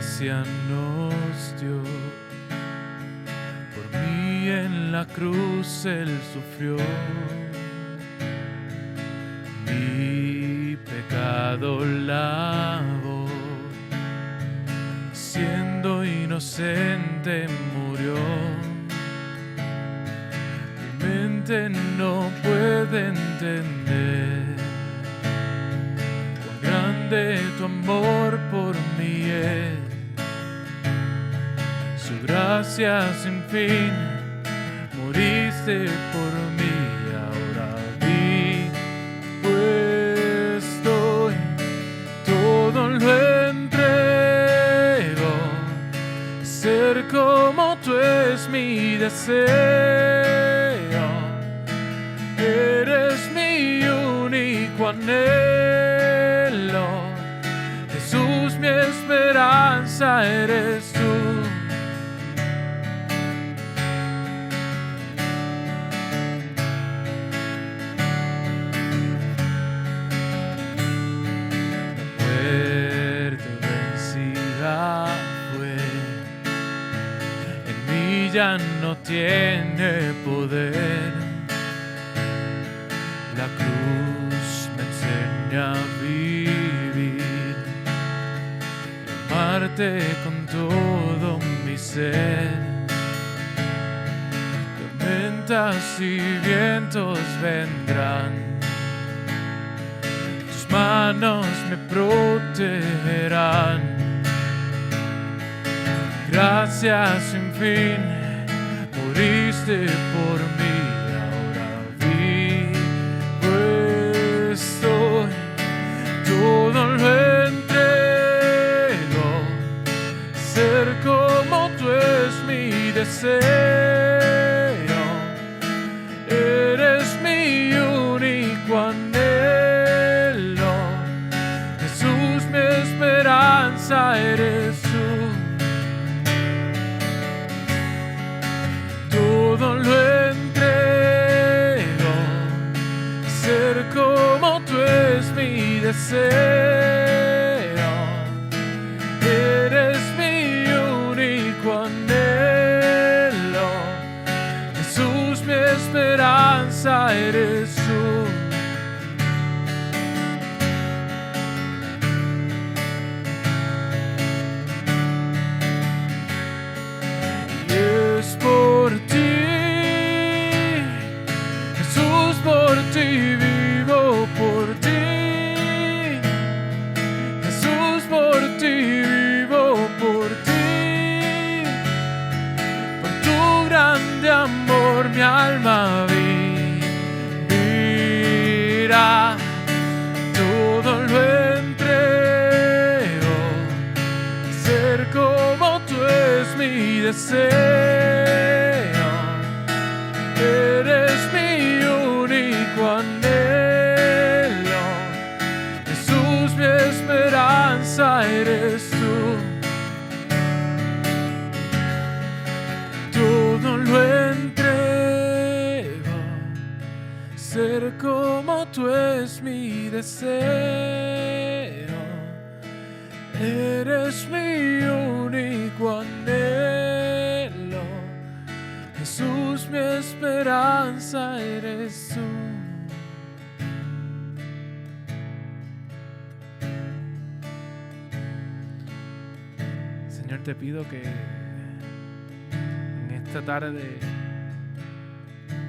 gracia nos dio. Por mí en la cruz Él sufrió. Mi pecado lavó. Siendo inocente murió. Mi mente no puede entender cuán grande tu amor por mí es. Su gracia sin fin, moriste por mí. Ahora vivo estoy, todo lo entrego. Ser como tú es mi deseo. Eres mi único anhelo. Jesús, mi esperanza eres tú. La muerte vencida fue. En mí ya no tiene poder. La cruz me enseña a vivir y amarte con todo mi ser. Tormentas y vientos vendrán, tus manos me protegerán. Gracias sin fin, moriste por mí. Todo lo entrego. Ser como tú es mi deseo. Eres mi único anhelo. Jesús, mi esperanza eres tú. Todo lo entrego. Ser como tú es mi deseo. Eres mi único anhelo. Jesús, mi esperanza eres tú. Y es por ti, Jesús, por ti vivo, por ti. Amor, mi alma vivirá, todo lo entrego. Ser como tú es mi deseo. Eres mi único anhelo. Jesús, mi esperanza eres tú. Todo lo entrego. Ser como tú es mi deseo. Eres mi único anhelo. Jesús, mi esperanza eres tú. Señor, te pido que esta tarde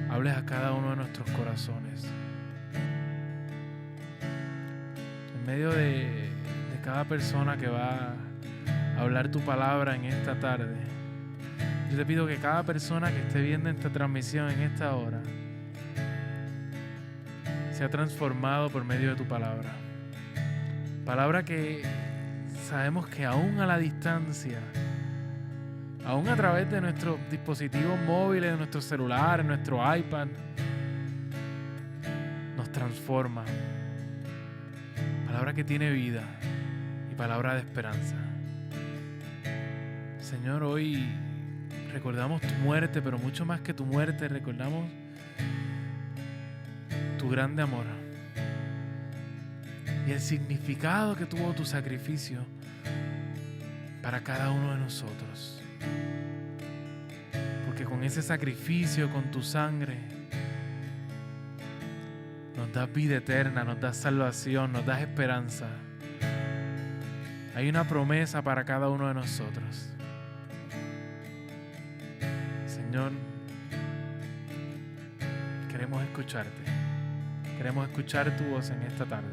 hables a cada uno de nuestros corazones. En medio de cada persona que va a hablar tu palabra en esta tarde, yo te pido que cada persona que esté viendo esta transmisión en esta hora sea transformado por medio de tu palabra. Palabra que sabemos que aún a la distancia, aún a través de nuestros dispositivos móviles, de nuestros celulares, nuestro iPad, nos transforma. Palabra que tiene vida y palabra de esperanza. Señor, hoy recordamos tu muerte, pero mucho más que tu muerte, recordamos tu grande amor y el significado que tuvo tu sacrificio para cada uno de nosotros. Porque con ese sacrificio, con tu sangre, nos das vida eterna, nos das salvación, nos das esperanza. Hay una promesa para cada uno de nosotros. Señor, queremos escucharte. Queremos escuchar tu voz en esta tarde.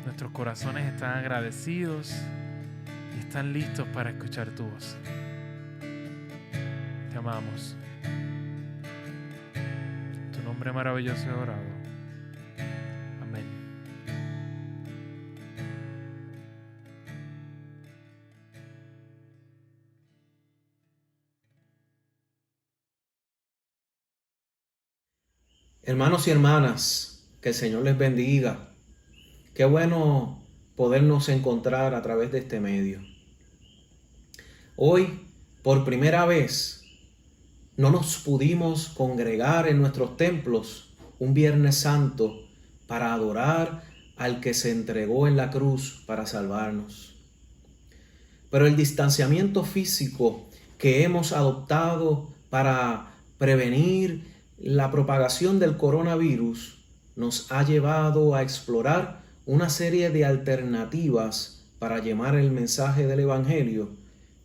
Nuestros corazones están agradecidos y están listos para escuchar tu voz. Te amamos. En tu nombre maravilloso he orado. Amén. Hermanos y hermanas, que el Señor les bendiga. Qué bueno podernos encontrar a través de este medio. Hoy, por primera vez, no nos pudimos congregar en nuestros templos un Viernes Santo para adorar al que se entregó en la cruz para salvarnos. Pero el distanciamiento físico que hemos adoptado para prevenir la propagación del coronavirus nos ha llevado a explorar una serie de alternativas para llevar el mensaje del Evangelio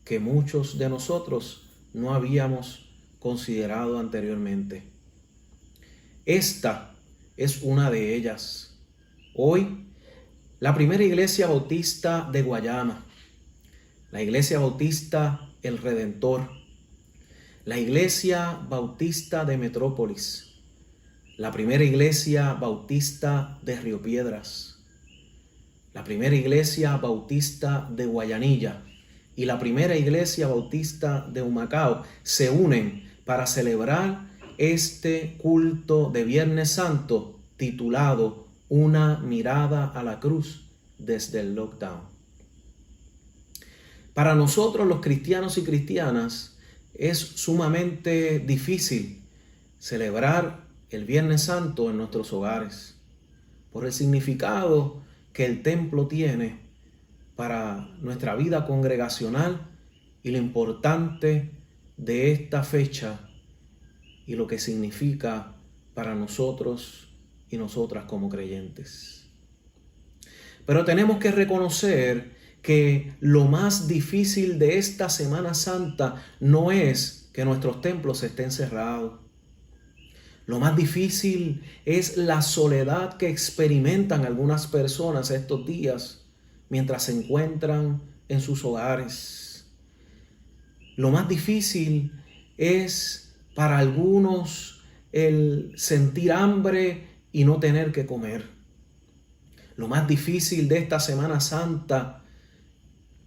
que muchos de nosotros no habíamos considerado anteriormente. Esta es una de ellas. Hoy, la primera iglesia bautista de Guayama, la iglesia bautista El Redentor, la iglesia bautista de Metrópolis, la primera iglesia bautista de Río Piedras, la primera iglesia bautista de Guayanilla y la primera iglesia bautista de Humacao se unen para celebrar este culto de Viernes Santo titulado Una mirada a la cruz desde el lockdown. Para nosotros los cristianos y cristianas es sumamente difícil celebrar el Viernes Santo en nuestros hogares por el significado que el templo tiene para nuestra vida congregacional y lo importante de esta fecha y lo que significa para nosotros y nosotras como creyentes. Pero tenemos que reconocer que lo más difícil de esta Semana Santa no es que nuestros templos estén cerrados. Lo más difícil es la soledad que experimentan algunas personas estos días mientras se encuentran en sus hogares. Lo más difícil es para algunos el sentir hambre y no tener que comer. Lo más difícil de esta Semana Santa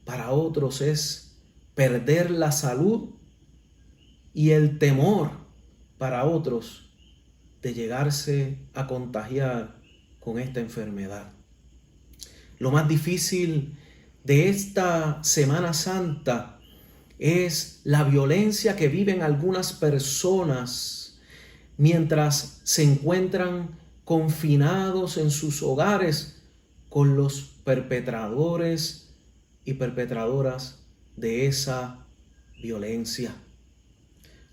para otros es perder la salud y el temor para otros de llegarse a contagiar con esta enfermedad. Lo más difícil de esta Semana Santa es la violencia que viven algunas personas mientras se encuentran confinados en sus hogares con los perpetradores y perpetradoras de esa violencia.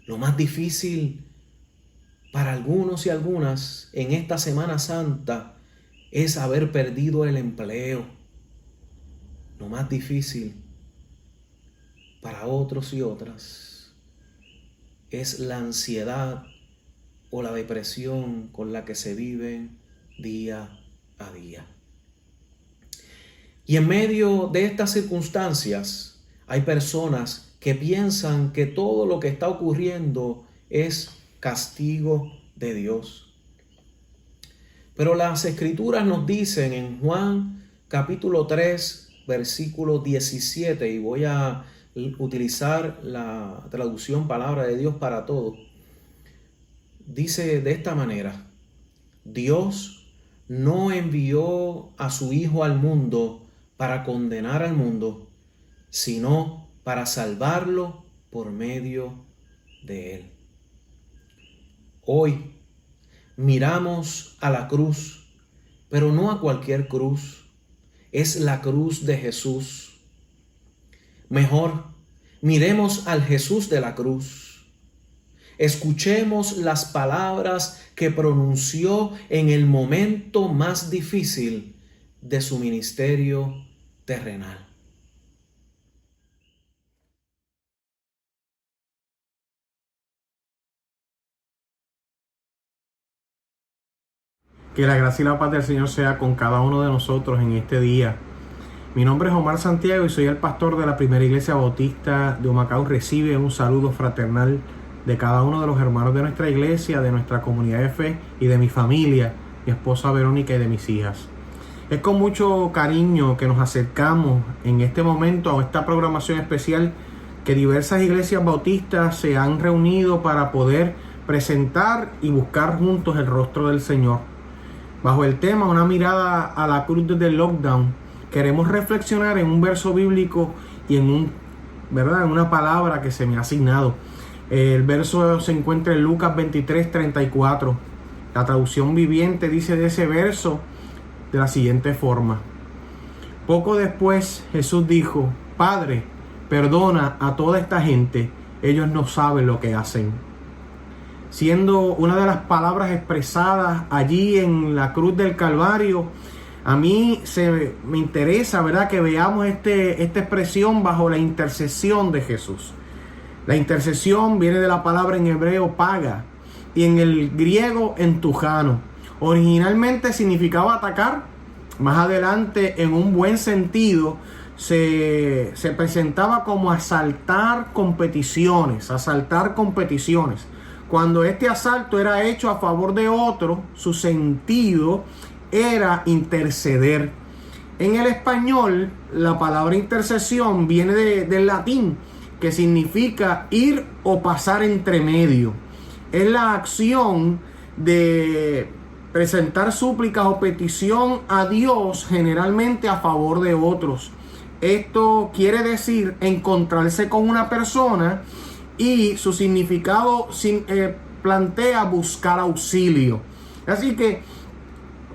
Lo más difícil para algunos y algunas en esta Semana Santa es haber perdido el empleo. Lo más difícil para otros y otras es la ansiedad o la depresión con la que se viven día a día. Y en medio de estas circunstancias hay personas que piensan que todo lo que está ocurriendo es castigo de Dios. Pero las Escrituras nos dicen en Juan capítulo 3, versículo 17, y voy a utilizar la traducción Palabra de Dios para Todos. Dice de esta manera: Dios no envió a su Hijo al mundo para condenar al mundo, sino para salvarlo por medio de él. Hoy miramos a la cruz, pero no a cualquier cruz. es la cruz de Jesús. Mejor, miremos al Jesús de la cruz. Escuchemos las palabras que pronunció en el momento más difícil de su ministerio terrenal. Que la gracia y la paz del Señor sea con cada uno de nosotros en este día. Mi nombre es Omar Santiago y soy el pastor de la Primera Iglesia Bautista de Humacao. Recibe un saludo fraternal de cada uno de los hermanos de nuestra iglesia, de nuestra comunidad de fe y de mi familia, mi esposa Verónica y de mis hijas. Es con mucho cariño que nos acercamos en este momento a esta programación especial que diversas iglesias bautistas se han reunido para poder presentar y buscar juntos el rostro del Señor. Bajo el tema Una mirada a la cruz desde el lockdown, queremos reflexionar en un verso bíblico y en una palabra que se me ha asignado. El verso se encuentra en Lucas 23:34. La traducción viviente dice de ese verso de la siguiente forma: poco después Jesús dijo: Padre, perdona a toda esta gente, ellos no saben lo que hacen. Siendo una de las palabras expresadas allí en la cruz del Calvario, a mí me interesa, ¿verdad?, que veamos esta expresión bajo la intercesión de Jesús. La intercesión viene de la palabra en hebreo paga y en el griego entujano. Originalmente significaba atacar. Más adelante, en un buen sentido, se presentaba como asaltar competiciones. Cuando este asalto era hecho a favor de otro, su sentido era interceder. En el español, la palabra intercesión viene del latín, que significa ir o pasar entre medio. Es la acción de presentar súplicas o petición a Dios, generalmente a favor de otros. Esto quiere decir encontrarse con una persona, y su significado plantea buscar auxilio. Así que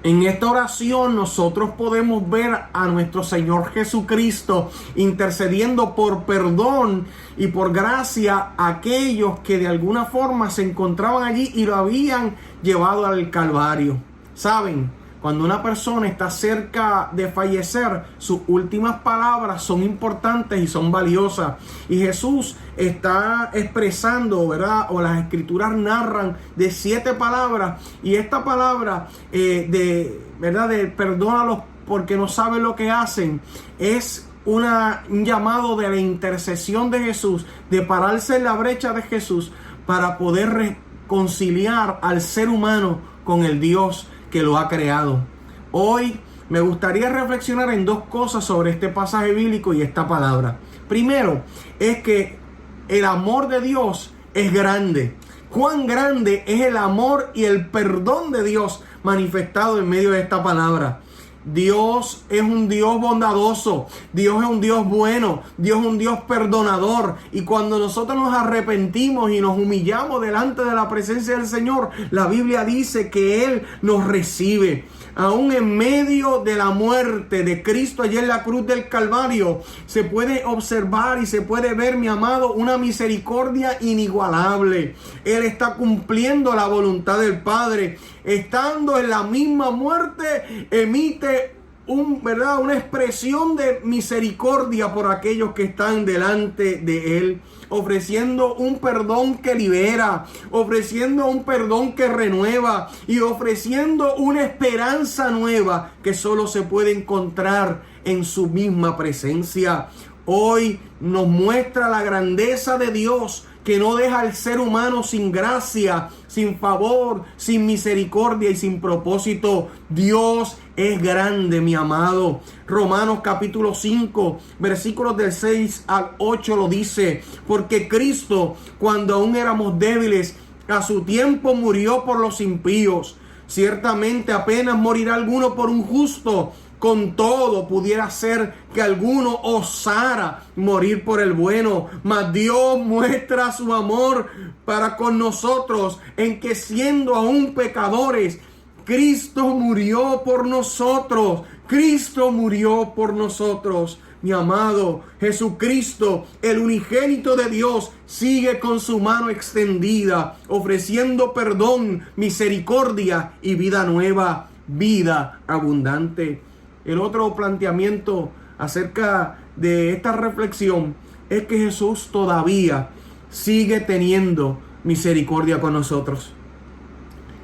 en esta oración nosotros podemos ver a nuestro Señor Jesucristo intercediendo por perdón y por gracia a aquellos que de alguna forma se encontraban allí y lo habían llevado al Calvario. ¿Saben? Cuando una persona está cerca de fallecer, sus últimas palabras son importantes y son valiosas. Y Jesús está expresando, ¿verdad?, o las escrituras narran de 7 palabras. Y esta palabra de perdónalos porque no saben lo que hacen, es un llamado de la intercesión de Jesús, de pararse en la brecha de Jesús para poder reconciliar al ser humano con el Dios que lo ha creado. Hoy me gustaría reflexionar en 2 cosas sobre este pasaje bíblico y esta palabra. Primero, es que el amor de Dios es grande. Cuán grande es el amor y el perdón de Dios manifestado en medio de esta palabra. Dios es un Dios bondadoso, Dios es un Dios bueno, Dios es un Dios perdonador. Y cuando nosotros nos arrepentimos y nos humillamos delante de la presencia del Señor, la Biblia dice que Él nos recibe. Aún en medio de la muerte de Cristo allí en la cruz del Calvario, se puede observar y se puede ver, mi amado, una misericordia inigualable. Él está cumpliendo la voluntad del Padre. Estando en la misma muerte, emite una expresión de misericordia por aquellos que están delante de Él, ofreciendo un perdón que libera, ofreciendo un perdón que renueva y ofreciendo una esperanza nueva que solo se puede encontrar en su misma presencia. Hoy nos muestra la grandeza de Dios, que no deja al ser humano sin gracia, sin favor, sin misericordia y sin propósito. Dios es grande, mi amado. Romanos capítulo 5, versículos del 6 al 8 lo dice: porque Cristo, cuando aún éramos débiles, a su tiempo murió por los impíos. Ciertamente apenas morirá alguno por un justo. Con todo, pudiera ser que alguno osara morir por el bueno, mas Dios muestra su amor para con nosotros en que, siendo aún pecadores, Cristo murió por nosotros. Cristo murió por nosotros. Mi amado, Jesucristo, el unigénito de Dios, sigue con su mano extendida, ofreciendo perdón, misericordia y vida nueva, vida abundante. El otro planteamiento acerca de esta reflexión es que Jesús todavía sigue teniendo misericordia con nosotros.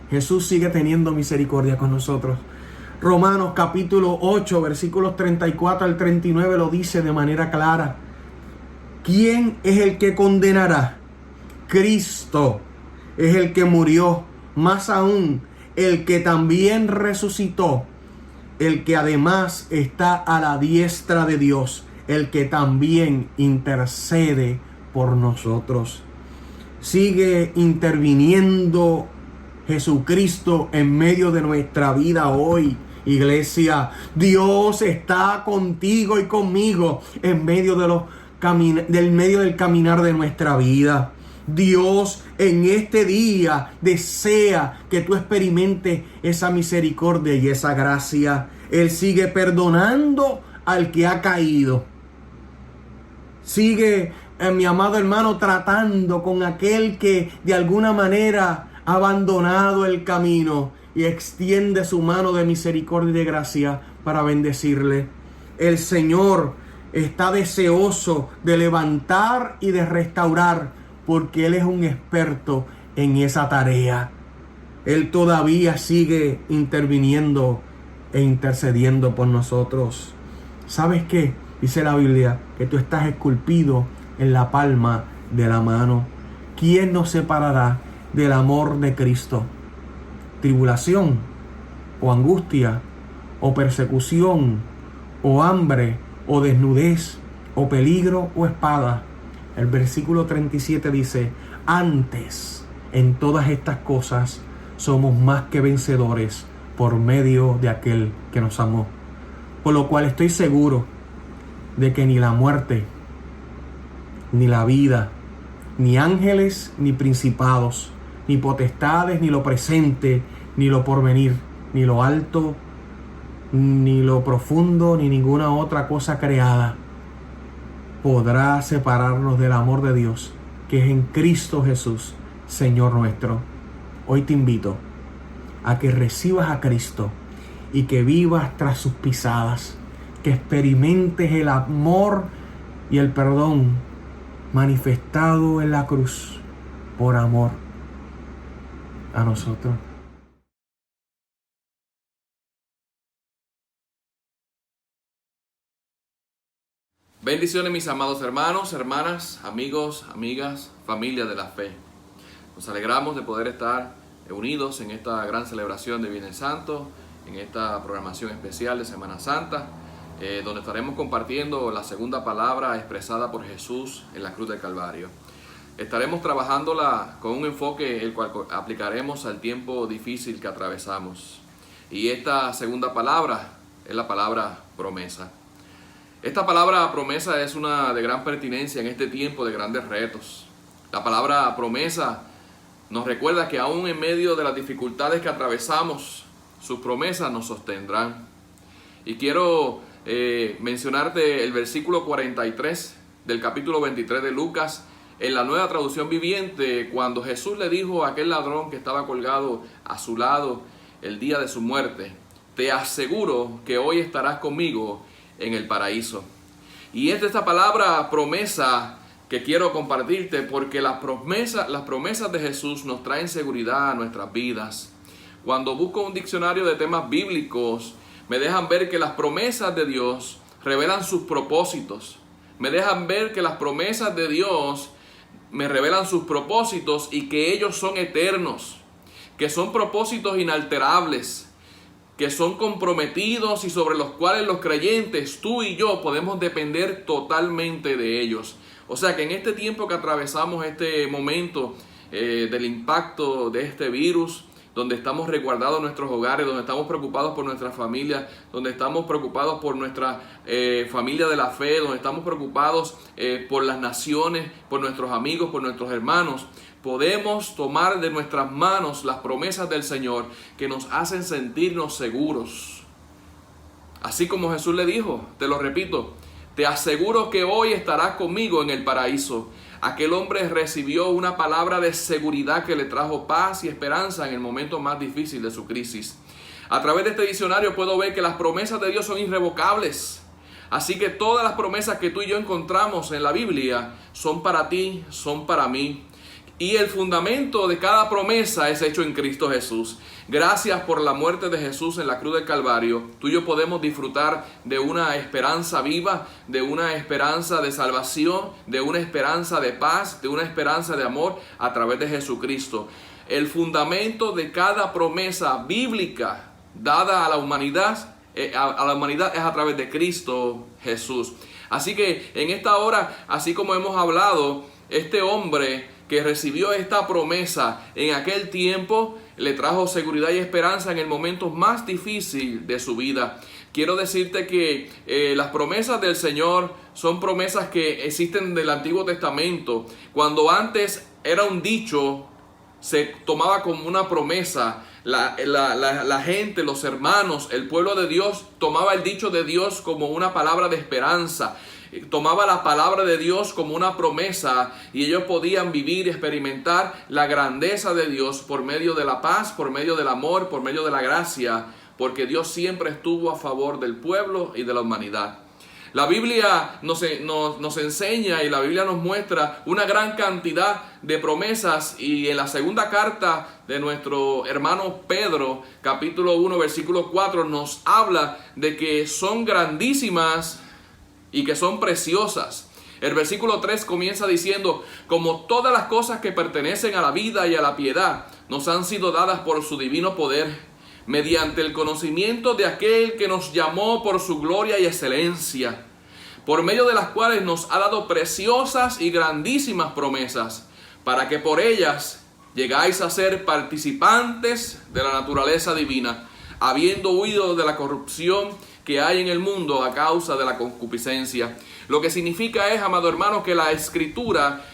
Jesús sigue teniendo misericordia con nosotros. Romanos capítulo 8, versículos 34 al 39 lo dice de manera clara. ¿Quién es el que condenará? Cristo es el que murió, más aún el que también resucitó, el que además está a la diestra de Dios, el que también intercede por nosotros. Sigue interviniendo Jesucristo en medio de nuestra vida hoy. Iglesia, Dios está contigo y conmigo en medio del caminar de nuestra vida. Dios en este día desea que tú experimentes esa misericordia y esa gracia. Él sigue perdonando al que ha caído. Sigue, mi amado hermano, tratando con aquel que de alguna manera ha abandonado el camino, y extiende su mano de misericordia y de gracia para bendecirle. El Señor está deseoso de levantar y de restaurar, porque Él es un experto en esa tarea. Él todavía sigue interviniendo e intercediendo por nosotros. ¿Sabes qué? Dice la Biblia que tú estás esculpido en la palma de la mano. ¿Quién nos separará del amor de Cristo? Tribulación, o angustia, o persecución, o hambre, o desnudez, o peligro, o espada. El versículo 37 dice: antes, en todas estas cosas, somos más que vencedores por medio de aquel que nos amó. Por lo cual estoy seguro de que ni la muerte, ni la vida, ni ángeles, ni principados, ni potestades, ni lo presente, ni lo porvenir, ni lo alto, ni lo profundo, ni ninguna otra cosa creada podrá separarnos del amor de Dios, que es en Cristo Jesús, Señor nuestro. Hoy te invito a que recibas a Cristo y que vivas tras sus pisadas, que experimentes el amor y el perdón manifestado en la cruz por amor a nosotros. Bendiciones, mis amados hermanos, hermanas, amigos, amigas, familia de la fe. Nos alegramos de poder estar unidos en esta gran celebración de Viernes Santo, en esta programación especial de Semana Santa, donde estaremos compartiendo la segunda palabra expresada por Jesús en la cruz del Calvario. Estaremos trabajándola con un enfoque el cual aplicaremos al tiempo difícil que atravesamos. Y esta segunda palabra es la palabra promesa. Esta palabra promesa es una de gran pertinencia en este tiempo de grandes retos. La palabra promesa nos recuerda que aún en medio de las dificultades que atravesamos, sus promesas nos sostendrán. Y quiero mencionarte el versículo 43 del capítulo 23 de Lucas, en la Nueva Traducción Viviente, cuando Jesús le dijo a aquel ladrón que estaba colgado a su lado el día de su muerte: te aseguro que hoy estarás conmigo en el paraíso. Y es de esta palabra promesa que quiero compartirte, porque las promesas de Jesús nos traen seguridad a nuestras vidas. Cuando busco un diccionario de temas bíblicos, me dejan ver que las promesas de Dios revelan sus propósitos. Me dejan ver que las promesas de Dios me revelan sus propósitos y que ellos son eternos, que son propósitos inalterables, que son comprometidos y sobre los cuales los creyentes, tú y yo, podemos depender totalmente de ellos. O sea que en este tiempo que atravesamos, este momento del impacto de este virus, donde estamos resguardados en nuestros hogares, donde estamos preocupados por nuestra familia, donde estamos preocupados por nuestra familia de la fe, donde estamos preocupados por las naciones, por nuestros amigos, por nuestros hermanos, podemos tomar de nuestras manos las promesas del Señor que nos hacen sentirnos seguros. Así como Jesús le dijo, te lo repito, te aseguro que hoy estarás conmigo en el paraíso. Aquel hombre recibió una palabra de seguridad que le trajo paz y esperanza en el momento más difícil de su crisis. A través de este diccionario puedo ver que las promesas de Dios son irrevocables. Así que todas las promesas que tú y yo encontramos en la Biblia son para ti, son para mí. Y el fundamento de cada promesa es hecho en Cristo Jesús. Gracias por la muerte de Jesús en la cruz del Calvario, tú y yo podemos disfrutar de una esperanza viva, de una esperanza de salvación, de una esperanza de paz, de una esperanza de amor a través de Jesucristo. El fundamento de cada promesa bíblica dada a la humanidad es a través de Cristo Jesús. Así que en esta hora, así como hemos hablado, este hombre que recibió esta promesa en aquel tiempo le trajo seguridad y esperanza en el momento más difícil de su vida. Quiero decirte que las promesas del Señor son promesas que existen del Antiguo Testamento. Cuando antes era un dicho, se tomaba como una promesa. La gente, los hermanos, el pueblo de Dios tomaba el dicho de Dios como una palabra de esperanza. Tomaba la palabra de Dios como una promesa y ellos podían vivir y experimentar la grandeza de Dios por medio de la paz, por medio del amor, por medio de la gracia, porque Dios siempre estuvo a favor del pueblo y de la humanidad. La Biblia nos enseña y la Biblia nos muestra una gran cantidad de promesas, y en la segunda carta de nuestro hermano Pedro, capítulo 1, versículo 4, nos habla de que son grandísimas y que son preciosas. El versículo 3 comienza diciendo: como todas las cosas que pertenecen a la vida y a la piedad nos han sido dadas por su divino poder, mediante el conocimiento de aquel que nos llamó por su gloria y excelencia, por medio de las cuales nos ha dado preciosas y grandísimas promesas, para que por ellas llegáis a ser participantes de la naturaleza divina, habiendo huido de la corrupción que hay en el mundo a causa de la concupiscencia. Lo que significa es, amado hermano, que la Escritura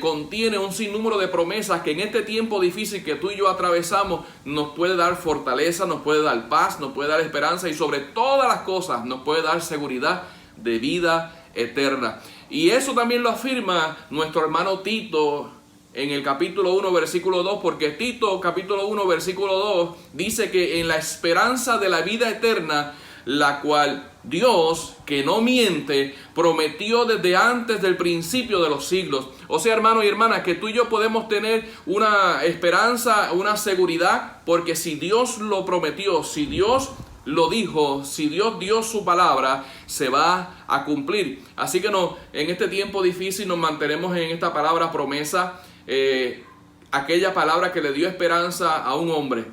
contiene un sinnúmero de promesas que en este tiempo difícil que tú y yo atravesamos nos puede dar fortaleza, nos puede dar paz, nos puede dar esperanza y sobre todas las cosas nos puede dar seguridad de vida eterna. Y eso también lo afirma nuestro hermano Tito en el capítulo 1, versículo 2, porque Tito, capítulo 1, versículo 2, dice que en la esperanza de la vida eterna, la cual Dios, que no miente, prometió desde antes del principio de los siglos. O sea, hermano y hermana, que tú y yo podemos tener una esperanza, una seguridad, porque si Dios lo prometió, si Dios lo dijo, si Dios dio su palabra, se va a cumplir. Así que en este tiempo difícil nos mantenemos en esta palabra promesa, aquella palabra que le dio esperanza a un hombre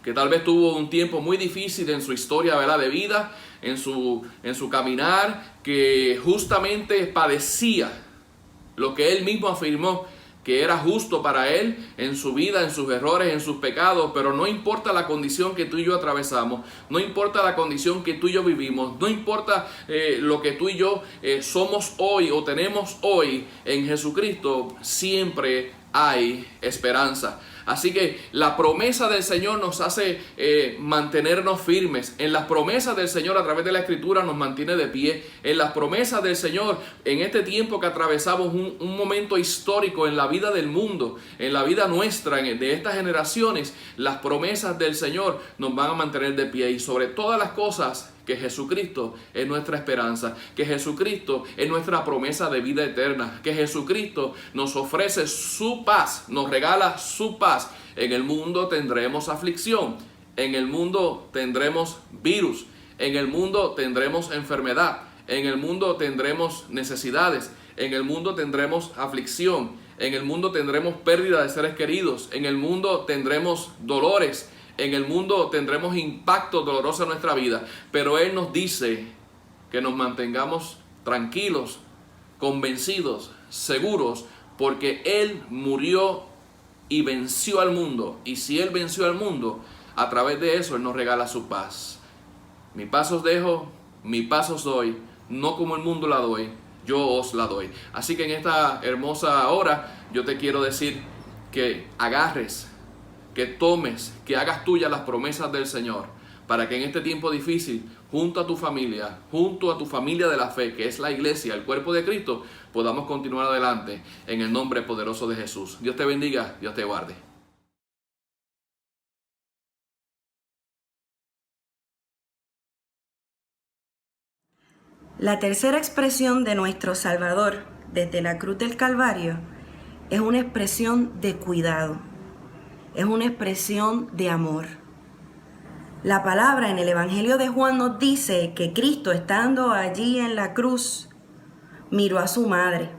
que tal vez tuvo un tiempo muy difícil en su historia, ¿verdad?, de vida, en su caminar, que justamente padecía lo que él mismo afirmó que era justo para él en su vida, en sus errores, en sus pecados. Pero no importa la condición que tú y yo atravesamos, no importa la condición que tú y yo vivimos, no importa lo que tú y yo somos hoy o tenemos hoy, en Jesucristo siempre hay esperanza. Así que la promesa del Señor nos hace mantenernos firmes. En las promesas del Señor a través de la Escritura nos mantiene de pie. En las promesas del Señor, en este tiempo que atravesamos un momento histórico en la vida del mundo, en la vida nuestra, de estas generaciones, las promesas del Señor nos van a mantener de pie. Y sobre todas las cosas, que Jesucristo es nuestra esperanza, que Jesucristo es nuestra promesa de vida eterna, que Jesucristo nos ofrece su paz, nos regala su paz. En el mundo tendremos aflicción, en el mundo tendremos virus, en el mundo tendremos enfermedad, en el mundo tendremos necesidades, en el mundo tendremos aflicción, en el mundo tendremos pérdida de seres queridos, en el mundo tendremos dolores, en el mundo tendremos impactos dolorosos en nuestra vida, pero Él nos dice que nos mantengamos tranquilos, convencidos, seguros, porque Él murió y venció al mundo. Y si Él venció al mundo, a través de eso Él nos regala su paz. Mi paz os dejo, mi paz os doy, no como el mundo la doy, yo os la doy. Así que en esta hermosa hora yo te quiero decir que agarres, que tomes, que hagas tuyas las promesas del Señor, para que en este tiempo difícil, junto a tu familia de la fe, que es la iglesia, el cuerpo de Cristo, podamos continuar adelante en el nombre poderoso de Jesús. Dios te bendiga, Dios te guarde. La tercera expresión de nuestro Salvador desde la cruz del Calvario es una expresión de cuidado, es una expresión de amor. La palabra en el Evangelio de Juan nos dice que Cristo, estando allí en la cruz, miró a su madre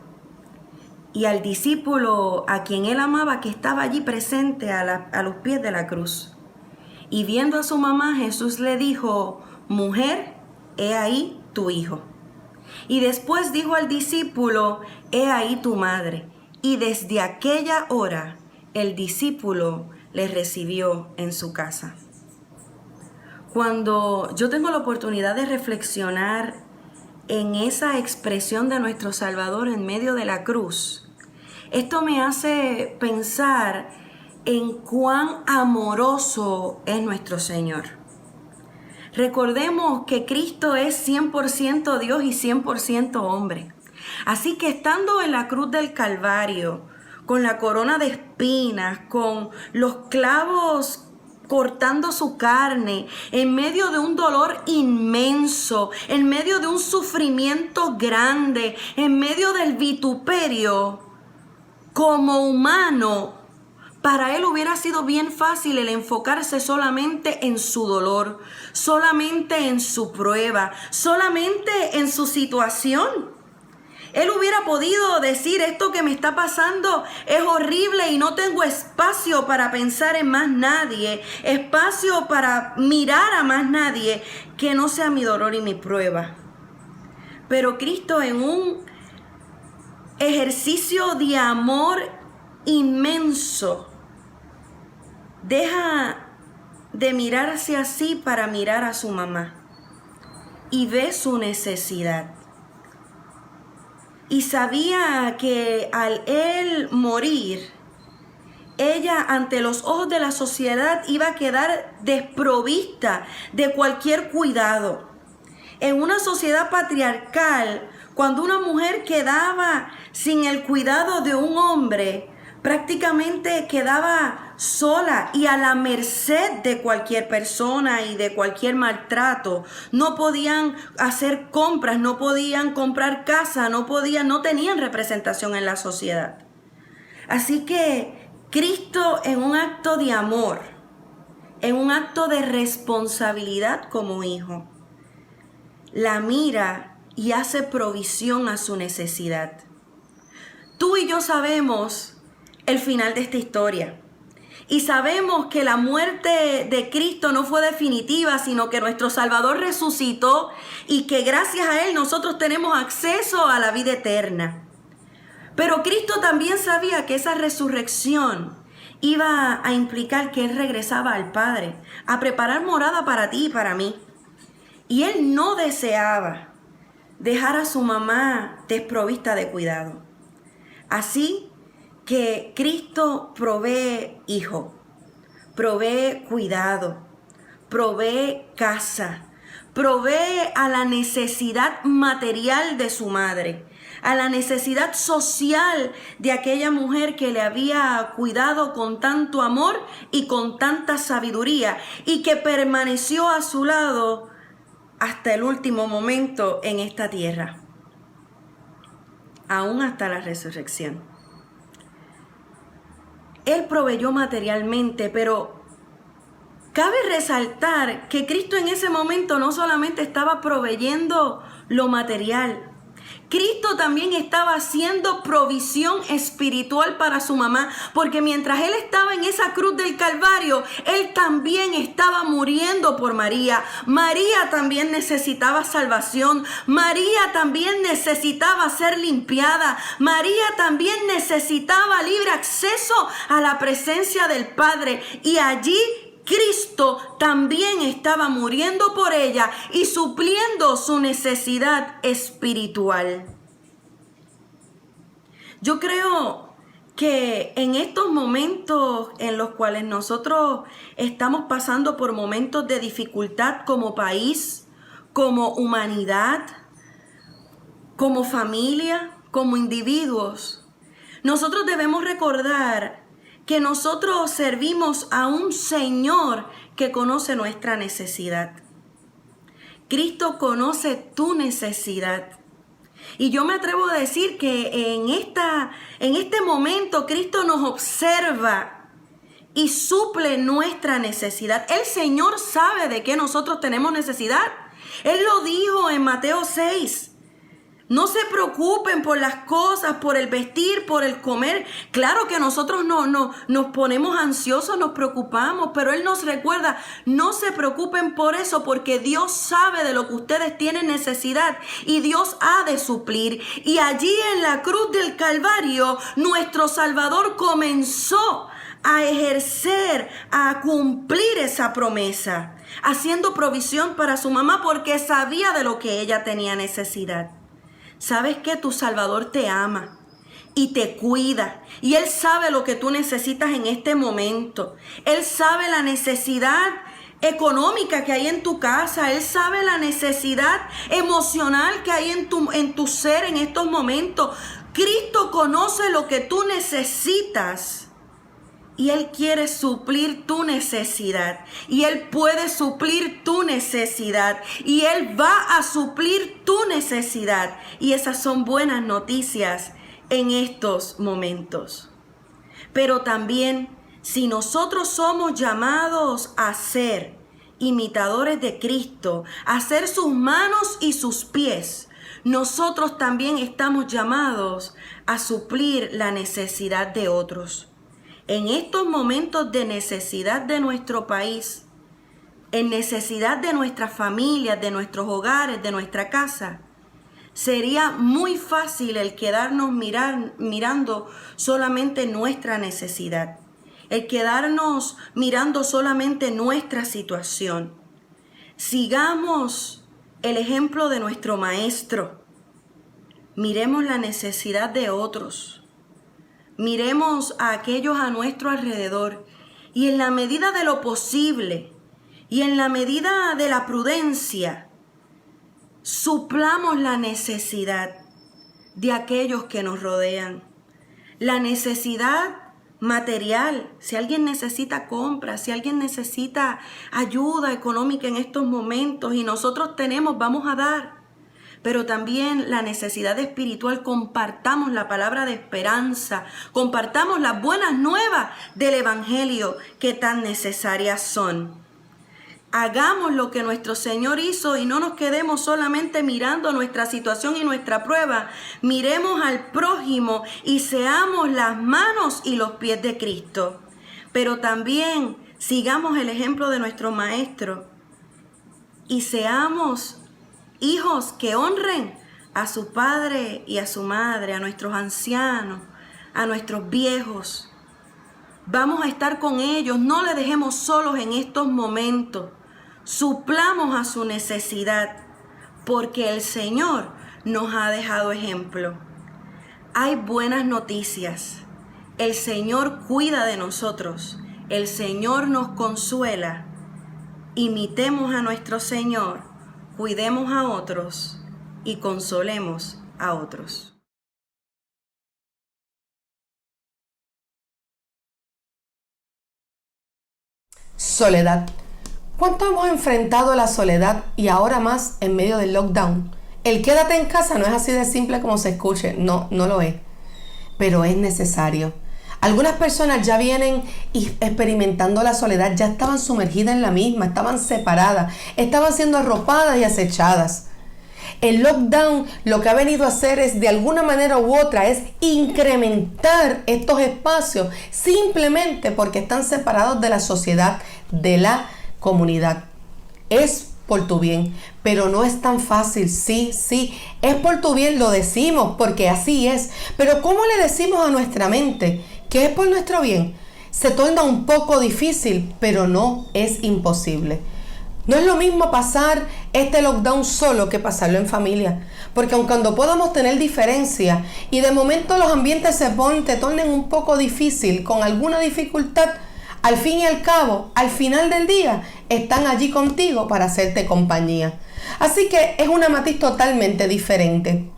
y al discípulo a quien él amaba, que estaba allí presente a los pies de la cruz. Y viendo a su mamá, Jesús le dijo: mujer, he ahí tu hijo. Y después dijo al discípulo: he ahí tu madre. Y desde aquella hora el discípulo le recibió en su casa. Cuando yo tengo la oportunidad de reflexionar en esa expresión de nuestro Salvador en medio de la cruz, esto me hace pensar en cuán amoroso es nuestro Señor. Recordemos que Cristo es 100% Dios y 100% hombre. Así que estando en la cruz del Calvario, con la corona de espinas, con los clavos cortando su carne, en medio de un dolor inmenso, en medio de un sufrimiento grande, en medio del vituperio, como humano, para él hubiera sido bien fácil el enfocarse solamente en su dolor, solamente en su prueba, solamente en su situación. Él hubiera podido decir: esto que me está pasando es horrible y no tengo espacio para pensar en más nadie, espacio para mirar a más nadie que no sea mi dolor y mi prueba. Pero Cristo, en un ejercicio de amor inmenso, deja de mirar hacia sí para mirar a su mamá y ve su necesidad. Y sabía que al él morir, ella ante los ojos de la sociedad iba a quedar desprovista de cualquier cuidado. En una sociedad patriarcal, cuando una mujer quedaba sin el cuidado de un hombre, prácticamente quedaba sola y a la merced de cualquier persona y de cualquier maltrato. No podían hacer compras, no podían comprar casa, no tenían representación en la sociedad. Así que Cristo, en un acto de amor, en un acto de responsabilidad como hijo, la mira y hace provisión a su necesidad. Tú y yo sabemos el final de esta historia. Y sabemos que la muerte de Cristo no fue definitiva, sino que nuestro Salvador resucitó y que gracias a Él nosotros tenemos acceso a la vida eterna. Pero Cristo también sabía que esa resurrección iba a implicar que Él regresaba al Padre, a preparar morada para ti y para mí. Y Él no deseaba dejar a su mamá desprovista de cuidado. Así que Cristo provee hijo, provee cuidado, provee casa, provee a la necesidad material de su madre, a la necesidad social de aquella mujer que le había cuidado con tanto amor y con tanta sabiduría y que permaneció a su lado hasta el último momento en esta tierra, aún hasta la resurrección. Él proveyó materialmente, pero cabe resaltar que Cristo en ese momento no solamente estaba proveyendo lo material, Cristo también estaba haciendo provisión espiritual para su mamá, porque mientras Él estaba en esa cruz del Calvario, Él también estaba muriendo por María. María también necesitaba salvación. María también necesitaba ser limpiada. María también necesitaba libre acceso a la presencia del Padre. Y allí Cristo también estaba muriendo por ella y supliendo su necesidad espiritual. Yo creo que en estos momentos en los cuales nosotros estamos pasando por momentos de dificultad como país, como humanidad, como familia, como individuos, nosotros debemos recordar que nosotros servimos a un Señor que conoce nuestra necesidad. Cristo conoce tu necesidad. Y yo me atrevo a decir que en este momento Cristo nos observa y suple nuestra necesidad. El Señor sabe de qué nosotros tenemos necesidad. Él lo dijo en Mateo 6. No se preocupen por las cosas, por el vestir, por el comer. Claro que nosotros nos ponemos ansiosos, nos preocupamos, pero Él nos recuerda, no se preocupen por eso, porque Dios sabe de lo que ustedes tienen necesidad y Dios ha de suplir. Y allí en la cruz del Calvario, nuestro Salvador comenzó a ejercer, a cumplir esa promesa, haciendo provisión para su mamá porque sabía de lo que ella tenía necesidad. ¿Sabes qué? Tu Salvador te ama y te cuida. Y Él sabe lo que tú necesitas en este momento. Él sabe la necesidad económica que hay en tu casa. Él sabe la necesidad emocional que hay en tu ser en estos momentos. Cristo conoce lo que tú necesitas. Y Él quiere suplir tu necesidad. Y Él puede suplir tu necesidad. Y Él va a suplir tu necesidad. Y esas son buenas noticias en estos momentos. Pero también, si nosotros somos llamados a ser imitadores de Cristo, a ser sus manos y sus pies, nosotros también estamos llamados a suplir la necesidad de otros. En estos momentos de necesidad de nuestro país, en necesidad de nuestras familias, de nuestros hogares, de nuestra casa, sería muy fácil el quedarnos mirando solamente nuestra necesidad, el quedarnos mirando solamente nuestra situación. Sigamos el ejemplo de nuestro Maestro. Miremos la necesidad de otros. Miremos a aquellos a nuestro alrededor y en la medida de lo posible y en la medida de la prudencia, suplamos la necesidad de aquellos que nos rodean. La necesidad material, si alguien necesita compras, si alguien necesita ayuda económica en estos momentos y nosotros tenemos, vamos a dar. Pero también la necesidad espiritual, compartamos la palabra de esperanza, compartamos las buenas nuevas del Evangelio que tan necesarias son. Hagamos lo que nuestro Señor hizo y no nos quedemos solamente mirando nuestra situación y nuestra prueba. Miremos al prójimo y seamos las manos y los pies de Cristo. Pero también sigamos el ejemplo de nuestro Maestro y seamos hijos que honren a su padre y a su madre, a nuestros ancianos, a nuestros viejos. Vamos a estar con ellos, no les dejemos solos en estos momentos. Suplamos a su necesidad, porque el Señor nos ha dejado ejemplo. Hay buenas noticias. El Señor cuida de nosotros. El Señor nos consuela. Imitemos a nuestro Señor. Cuidemos a otros y consolemos a otros. Soledad. ¿Cuánto hemos enfrentado la soledad y ahora más en medio del lockdown? El quédate en casa no es así de simple como se escuche, no lo es, pero es necesario. Algunas personas ya vienen experimentando la soledad, ya estaban sumergidas en la misma, estaban separadas, estaban siendo arropadas y acechadas. El lockdown lo que ha venido a hacer es, de alguna manera u otra, es incrementar estos espacios simplemente porque están separados de la sociedad, de la comunidad. Es por tu bien, pero no es tan fácil. Sí, es por tu bien, lo decimos porque así es, pero ¿cómo le decimos a nuestra mente que es por nuestro bien? Se torna un poco difícil, pero no es imposible. No es lo mismo pasar este lockdown solo que pasarlo en familia. Porque aun cuando podamos tener diferencias y de momento los ambientes te tornen un poco difícil, con alguna dificultad, al fin y al cabo, al final del día, están allí contigo para hacerte compañía. Así que es una matiz totalmente diferente.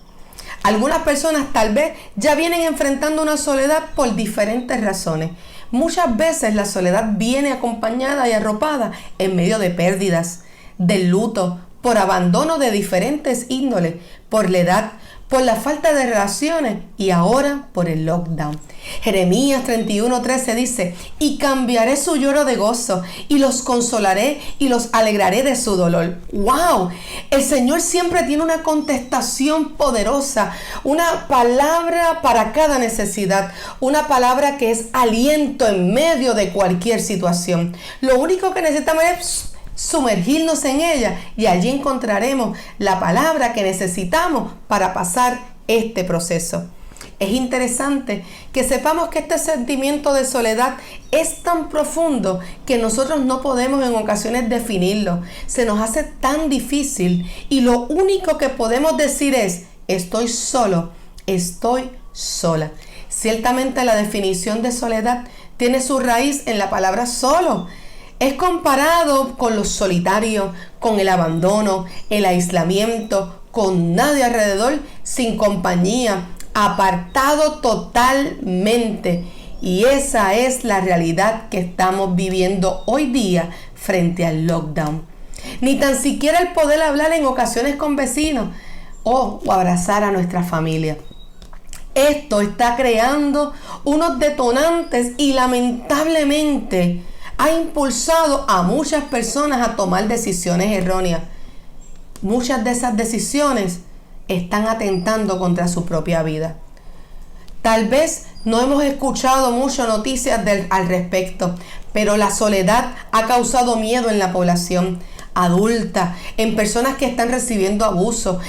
Algunas personas tal vez ya vienen enfrentando una soledad por diferentes razones. Muchas veces la soledad viene acompañada y arropada en medio de pérdidas, del luto, por abandono de diferentes índoles, por la edad, por la falta de relaciones y ahora por el lockdown. Jeremías 31:13 dice: y cambiaré su lloro de gozo y los consolaré y los alegraré de su dolor. ¡Wow! El Señor siempre tiene una contestación poderosa, una palabra para cada necesidad, una palabra que es aliento en medio de cualquier situación. Lo único que necesitamos es sumergirnos en ella y allí encontraremos la palabra que necesitamos para pasar este proceso. Es interesante que sepamos que este sentimiento de soledad es tan profundo que nosotros no podemos en ocasiones definirlo. Se nos hace tan difícil y lo único que podemos decir es: estoy solo, estoy sola. Ciertamente la definición de soledad tiene su raíz en la palabra solo. Es comparado con lo solitario, con el abandono, el aislamiento, con nadie alrededor, sin compañía, apartado totalmente. Y esa es la realidad que estamos viviendo hoy día frente al lockdown. Ni tan siquiera el poder hablar en ocasiones con vecinos o abrazar a nuestra familia. Esto está creando unos detonantes y lamentablemente ha impulsado a muchas personas a tomar decisiones erróneas. Muchas de esas decisiones están atentando contra su propia vida. Tal vez no hemos escuchado muchas noticias al respecto, pero la soledad ha causado miedo en la población adulta, en personas que están recibiendo abuso,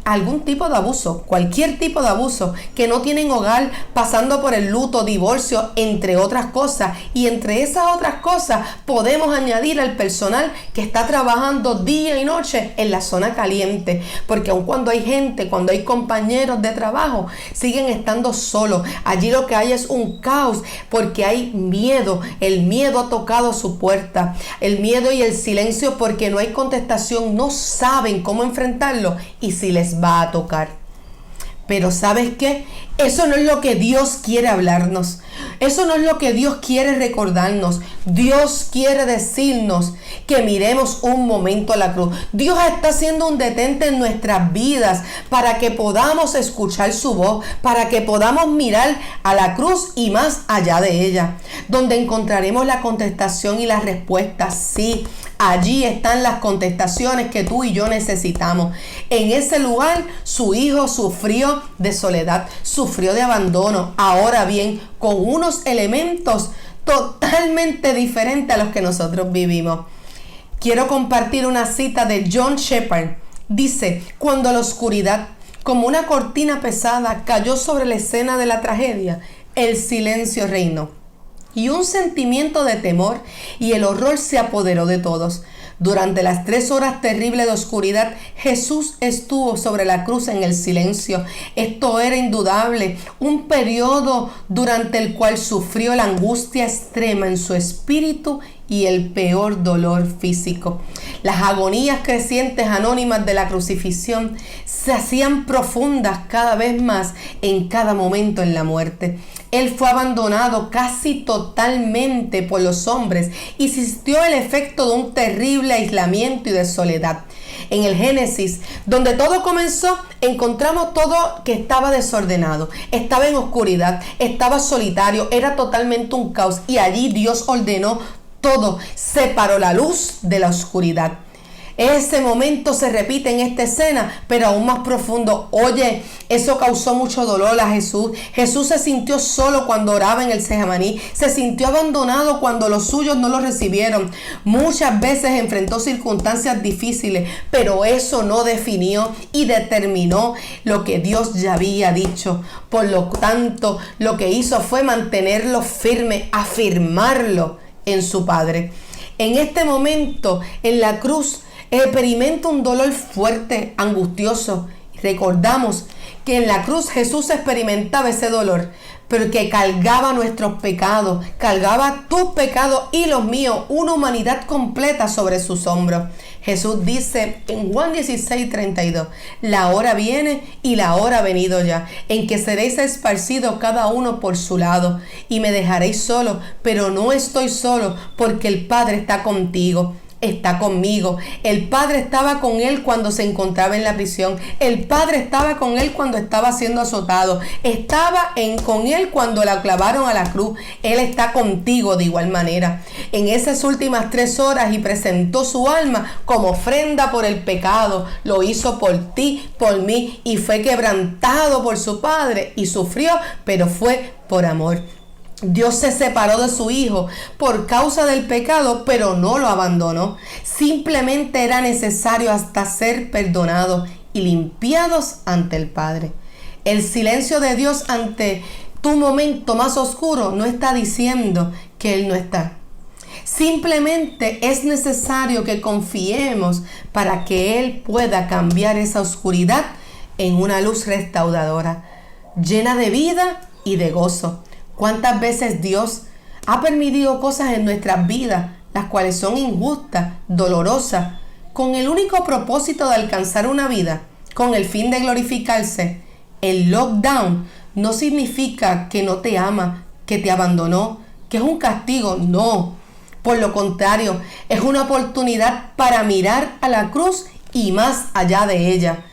algún tipo de abuso, cualquier tipo de abuso, que no tienen hogar, pasando por el luto, divorcio, entre otras cosas. Y entre esas otras cosas podemos añadir al personal que está trabajando día y noche en la zona caliente, porque aun cuando hay gente, cuando hay compañeros de trabajo, siguen estando solos. Allí lo que hay es un caos, porque hay miedo. El miedo ha tocado su puerta, el miedo y el silencio, porque no hay contestación, no saben cómo enfrentarlo y si les va a tocar. Pero ¿sabes qué? Eso no es lo que Dios quiere hablarnos. Eso no es lo que Dios quiere recordarnos. Dios quiere decirnos que miremos un momento a la cruz. Dios está haciendo un detente en nuestras vidas para que podamos escuchar su voz, para que podamos mirar a la cruz y más allá de ella, donde encontraremos la contestación y las respuestas. Sí, allí están las contestaciones que tú y yo necesitamos. En ese lugar, su hijo sufrió de soledad, sufrió de abandono. Ahora bien, con unos elementos totalmente diferentes a los que nosotros vivimos. Quiero compartir una cita de John Shepard. Dice: cuando la oscuridad, como una cortina pesada, cayó sobre la escena de la tragedia, el silencio reinó. Y un sentimiento de temor y el horror se apoderó de todos. Durante las 3 horas terribles de oscuridad, Jesús estuvo sobre la cruz en el silencio. Esto era indudable, un periodo durante el cual sufrió la angustia extrema en su espíritu y el peor dolor físico. Las agonías crecientes anónimas de la crucifixión se hacían profundas cada vez más en cada momento en la muerte. Él fue abandonado casi totalmente por los hombres y sintió el efecto de un terrible aislamiento y de soledad. En el Génesis, donde todo comenzó, encontramos todo que estaba desordenado, estaba en oscuridad, estaba solitario, era totalmente un caos, y allí Dios ordenó todo, separó la luz de la oscuridad. Ese momento se repite en esta escena, pero aún más profundo. Oye, eso causó mucho dolor a Jesús. Jesús se sintió solo cuando oraba en el Getsemaní. Se sintió abandonado cuando los suyos no lo recibieron. Muchas veces enfrentó circunstancias difíciles, pero eso no definió y determinó lo que Dios ya había dicho. Por lo tanto, lo que hizo fue mantenerlo firme, afirmarlo en su Padre. En este momento, en la cruz, experimenta un dolor fuerte, angustioso. Recordamos que en la cruz Jesús experimentaba ese dolor, pero que cargaba nuestros pecados, cargaba tus pecados y los míos, una humanidad completa sobre sus hombros. Jesús dice en Juan 16:32, la hora viene y la hora ha venido ya, en que seréis esparcidos cada uno por su lado, y me dejaréis solo, pero no estoy solo, porque el Padre está contigo. Está conmigo. El Padre estaba con él cuando se encontraba en la prisión. El Padre estaba con él cuando estaba siendo azotado. Estaba con él cuando la clavaron a la cruz. Él está contigo de igual manera. En esas últimas 3 horas y presentó su alma como ofrenda por el pecado. Lo hizo por ti, por mí, y fue quebrantado por su Padre y sufrió, pero fue por amor. Dios se separó de su Hijo por causa del pecado, pero no lo abandonó. Simplemente era necesario hasta ser perdonados y limpiados ante el Padre. El silencio de Dios ante tu momento más oscuro no está diciendo que Él no está. Simplemente es necesario que confiemos para que Él pueda cambiar esa oscuridad en una luz restauradora, llena de vida y de gozo. ¿Cuántas veces Dios ha permitido cosas en nuestras vidas, las cuales son injustas, dolorosas, con el único propósito de alcanzar una vida, con el fin de glorificarse? El lockdown no significa que no te ama, que te abandonó, que es un castigo, no. Por lo contrario, es una oportunidad para mirar a la cruz y más allá de ella.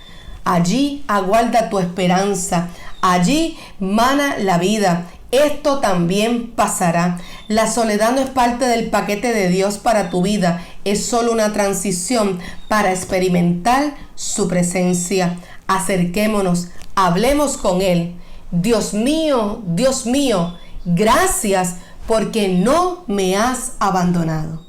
Allí aguarda tu esperanza, allí mana la vida. Esto también pasará. La soledad no es parte del paquete de Dios para tu vida, es solo una transición para experimentar su presencia. Acerquémonos, hablemos con Él. Dios mío, gracias porque no me has abandonado.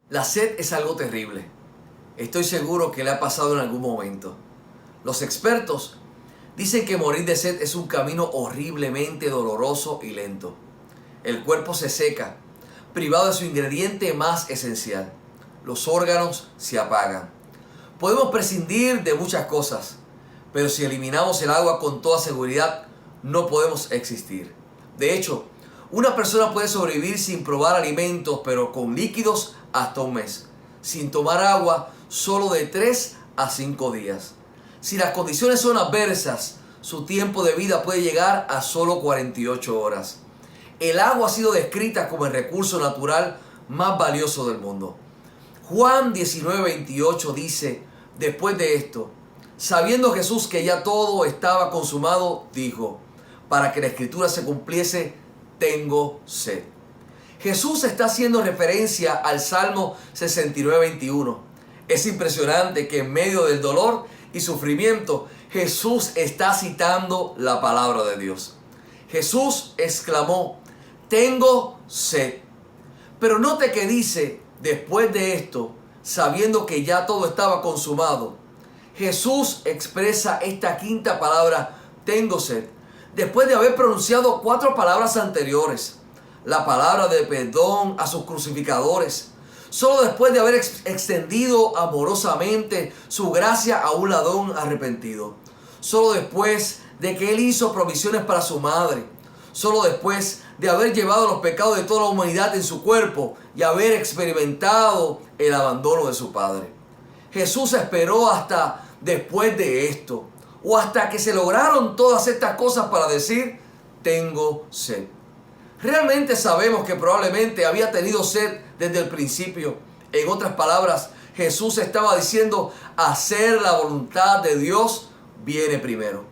La sed es algo terrible. Estoy seguro que le ha pasado en algún momento. Los expertos dicen que morir de sed es un camino horriblemente doloroso y lento. El cuerpo se seca, privado de su ingrediente más esencial. Los órganos se apagan. Podemos prescindir de muchas cosas, pero si eliminamos el agua con toda seguridad, no podemos existir. De hecho, una persona puede sobrevivir sin probar alimentos, pero con líquidos hasta un mes. Sin tomar agua, solo de 3 a 5 días. Si las condiciones son adversas, su tiempo de vida puede llegar a solo 48 horas. El agua ha sido descrita como el recurso natural más valioso del mundo. Juan 19:28 dice, después de esto, sabiendo Jesús que ya todo estaba consumado, dijo, para que la escritura se cumpliese, tengo sed. Jesús está haciendo referencia al Salmo 69:21. Es impresionante que en medio del dolor y sufrimiento, Jesús está citando la palabra de Dios. Jesús exclamó, tengo sed. Pero note que dice, después de esto, sabiendo que ya todo estaba consumado, Jesús expresa esta quinta palabra, tengo sed, después de haber pronunciado 4 palabras anteriores. La palabra de perdón a sus crucificadores. Solo después de haber extendido amorosamente su gracia a un ladrón arrepentido. Solo después de que Él hizo provisiones para su madre. Solo después de haber llevado los pecados de toda la humanidad en su cuerpo y haber experimentado el abandono de su Padre. Jesús esperó hasta después de esto, o hasta que se lograron todas estas cosas para decir, tengo sed. Realmente sabemos que probablemente había tenido sed desde el principio. En otras palabras, Jesús estaba diciendo, hacer la voluntad de Dios viene primero.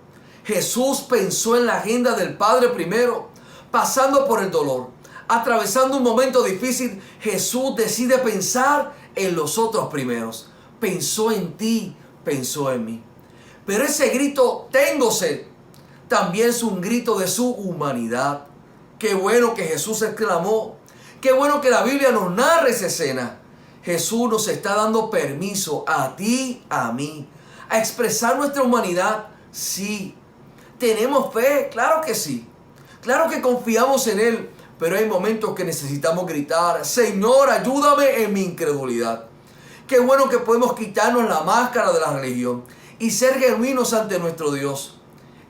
Jesús pensó en la agenda del Padre primero, pasando por el dolor, atravesando un momento difícil. Jesús decide pensar en los otros primeros. Pensó en ti, pensó en mí. Pero ese grito, tengo sed, también es un grito de su humanidad. Qué bueno que Jesús exclamó. Qué bueno que la Biblia nos narra esa escena. Jesús nos está dando permiso a ti, a mí, a expresar nuestra humanidad. Sí. ¿Tenemos fe? Claro que sí. Claro que confiamos en Él. Pero hay momentos que necesitamos gritar, Señor, ayúdame en mi incredulidad. Qué bueno que podemos quitarnos la máscara de la religión y ser genuinos ante nuestro Dios.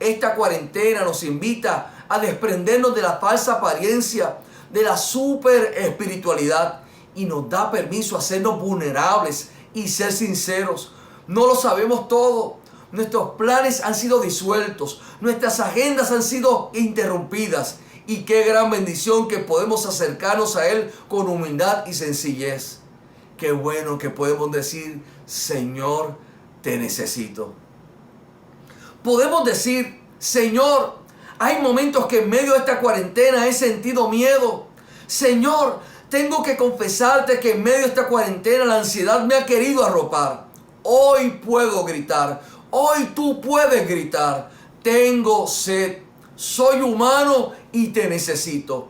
Esta cuarentena nos invita a desprendernos de la falsa apariencia, de la super espiritualidad, y nos da permiso a hacernos vulnerables y ser sinceros. No lo sabemos todo. Nuestros planes han sido disueltos, nuestras agendas han sido interrumpidas, y qué gran bendición que podemos acercarnos a Él con humildad y sencillez. Qué bueno que podemos decir, Señor, te necesito. Podemos decir, Señor, hay momentos que en medio de esta cuarentena he sentido miedo. Señor, tengo que confesarte que en medio de esta cuarentena la ansiedad me ha querido arropar. Hoy puedo gritar, hoy tú puedes gritar, tengo sed, soy humano y te necesito.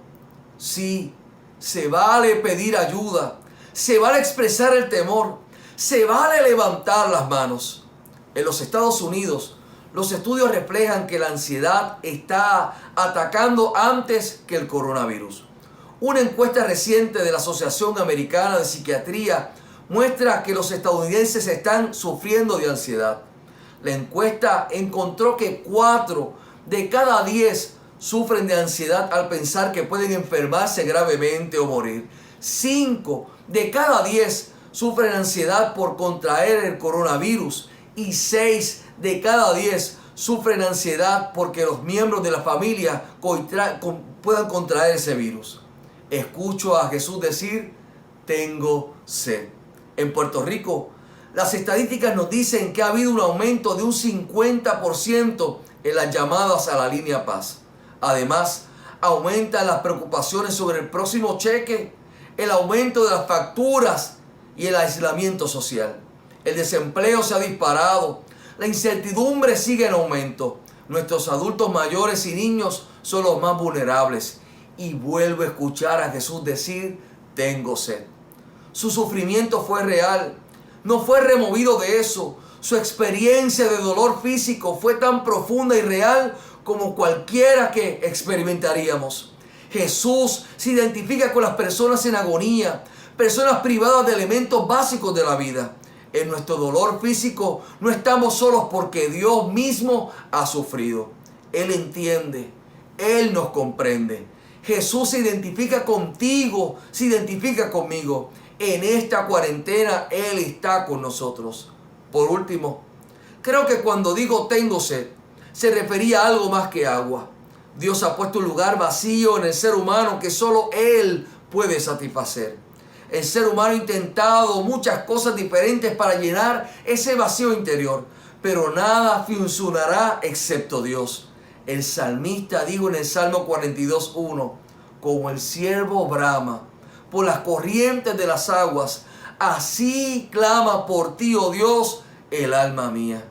Sí, se vale pedir ayuda, se vale expresar el temor, se vale levantar las manos. En los Estados Unidos, los estudios reflejan que la ansiedad está atacando antes que el coronavirus. Una encuesta reciente de la Asociación Americana de Psiquiatría muestra que los estadounidenses están sufriendo de ansiedad. La encuesta encontró que 4 de cada 10 sufren de ansiedad al pensar que pueden enfermarse gravemente o morir. 5 de cada 10 sufren ansiedad por contraer el coronavirus y 6 de cada 10 sufren ansiedad porque los miembros de la familia puedan contraer ese virus. Escucho a Jesús decir, tengo sed. En Puerto Rico, las estadísticas nos dicen que ha habido un aumento de un 50% en las llamadas a la línea Paz. Además, aumentan las preocupaciones sobre el próximo cheque, el aumento de las facturas y el aislamiento social. El desempleo se ha disparado, la incertidumbre sigue en aumento. Nuestros adultos mayores y niños son los más vulnerables. Y vuelvo a escuchar a Jesús decir, tengo sed. Su sufrimiento fue real. No fue removido de eso. Su experiencia de dolor físico fue tan profunda y real como cualquiera que experimentaríamos. Jesús se identifica con las personas en agonía, personas privadas de elementos básicos de la vida. En nuestro dolor físico no estamos solos porque Dios mismo ha sufrido. Él entiende, Él nos comprende. Jesús se identifica contigo, se identifica conmigo. En esta cuarentena Él está con nosotros. Por último, creo que cuando digo tengo sed, se refería a algo más que agua. Dios ha puesto un lugar vacío en el ser humano que solo Él puede satisfacer. El ser humano ha intentado muchas cosas diferentes para llenar ese vacío interior, pero nada funcionará excepto Dios. El salmista dijo en el Salmo 42:1, como el ciervo brama por las corrientes de las aguas, así clama por ti, oh Dios, el alma mía.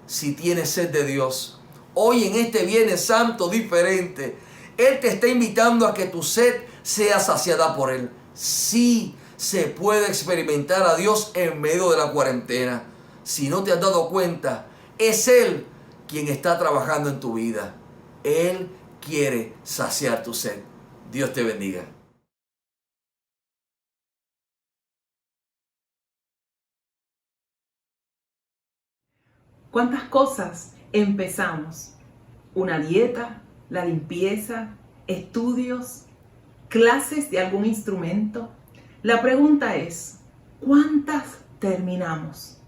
Si tienes sed de Dios, hoy en este Viernes Santo diferente, Él te está invitando a que tu sed sea saciada por Él. Sí, se puede experimentar a Dios en medio de la cuarentena. Si no te has dado cuenta, es Él quien está trabajando en tu vida. Él quiere saciar tu sed. Dios te bendiga. ¿Cuántas cosas empezamos? Una dieta, la limpieza, estudios, clases de algún instrumento. La pregunta es, ¿cuántas terminamos?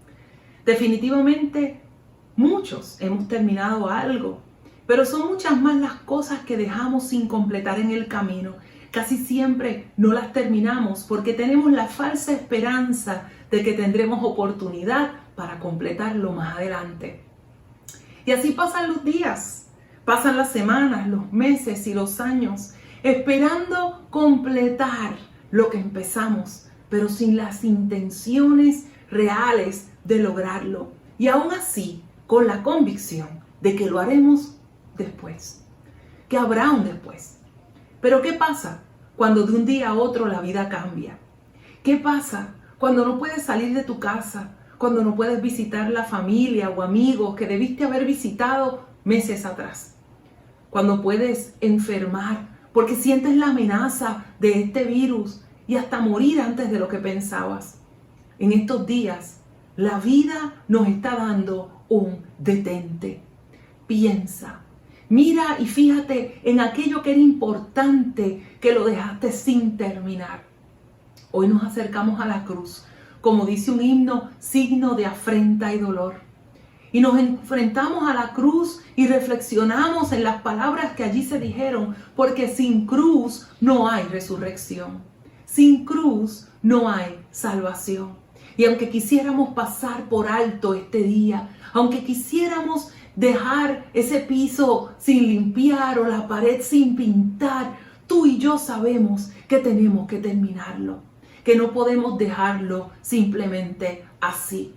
Definitivamente, muchos hemos terminado algo, pero son muchas más las cosas que dejamos sin completar en el camino. Casi siempre no las terminamos porque tenemos la falsa esperanza de que tendremos oportunidad para completarlo más adelante. Y así pasan los días, pasan las semanas, los meses y los años, esperando completar lo que empezamos, pero sin las intenciones reales de lograrlo. Y aún así, con la convicción de que lo haremos después, que habrá un después. Pero ¿qué pasa cuando de un día a otro la vida cambia? ¿Qué pasa cuando no puedes salir de tu casa? Cuando no puedes visitar la familia o amigos que debiste haber visitado meses atrás. Cuando puedes enfermar porque sientes la amenaza de este virus y hasta morir antes de lo que pensabas. En estos días, la vida nos está dando un detente. Piensa, mira y fíjate en aquello que era importante que lo dejaste sin terminar. Hoy nos acercamos a la cruz, como dice un himno, signo de afrenta y dolor. Y nos enfrentamos a la cruz y reflexionamos en las palabras que allí se dijeron, porque sin cruz no hay resurrección. Sin cruz no hay salvación. Y aunque quisiéramos pasar por alto este día, aunque quisiéramos dejar ese piso sin limpiar o la pared sin pintar, tú y yo sabemos que tenemos que terminarlo, que no podemos dejarlo simplemente así.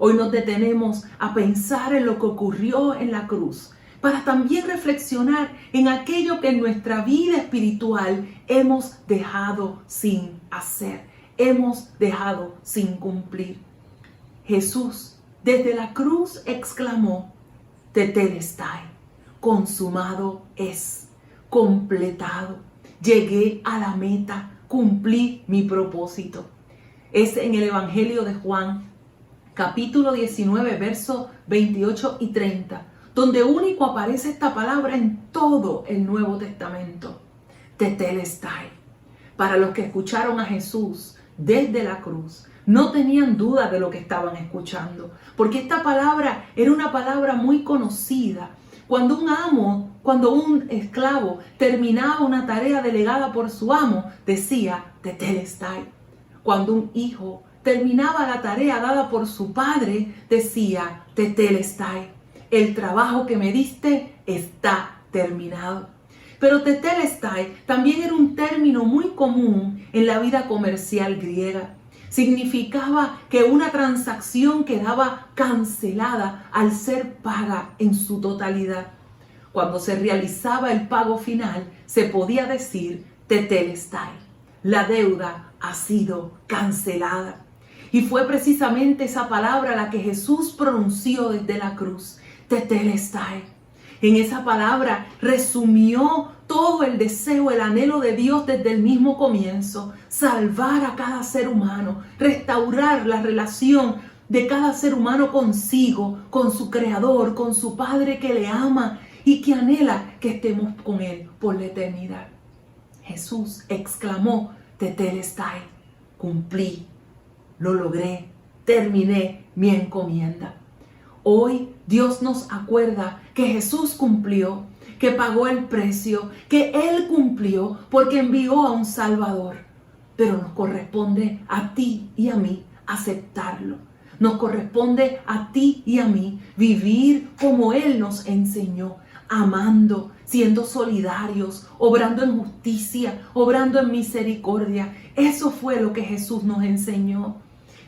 Hoy nos detenemos a pensar en lo que ocurrió en la cruz, para también reflexionar en aquello que en nuestra vida espiritual hemos dejado sin hacer, hemos dejado sin cumplir. Jesús desde la cruz exclamó, Tetelestai, consumado es, completado, llegué a la meta, cumplí mi propósito. Es en el Evangelio de Juan, capítulo 19, versos 28 y 30, donde único aparece esta palabra en todo el Nuevo Testamento. Tetelestai. Para los que escucharon a Jesús desde la cruz, no tenían duda de lo que estaban escuchando, porque esta palabra era una palabra muy conocida. Cuando un esclavo terminaba una tarea delegada por su amo, decía Tetelestai. Cuando un hijo terminaba la tarea dada por su padre, decía Tetelestai. El trabajo que me diste está terminado. Pero Tetelestai también era un término muy común en la vida comercial griega. Significaba que una transacción quedaba cancelada al ser paga en su totalidad. Cuando se realizaba el pago final, se podía decir Tetelestai. La deuda ha sido cancelada. Y fue precisamente esa palabra la que Jesús pronunció desde la cruz, Tetelestai. En esa palabra resumió todo el deseo, el anhelo de Dios desde el mismo comienzo, salvar a cada ser humano, restaurar la relación de cada ser humano consigo, con su Creador, con su Padre que le ama y que anhela que estemos con Él por la eternidad. Jesús exclamó, Tetelestai, cumplí, lo logré, terminé mi encomienda. Hoy Dios nos acuerda que Jesús cumplió, que pagó el precio, que Él cumplió porque envió a un Salvador. Pero nos corresponde a ti y a mí aceptarlo. Nos corresponde a ti y a mí vivir como Él nos enseñó, amando, siendo solidarios, obrando en justicia, obrando en misericordia. Eso fue lo que Jesús nos enseñó.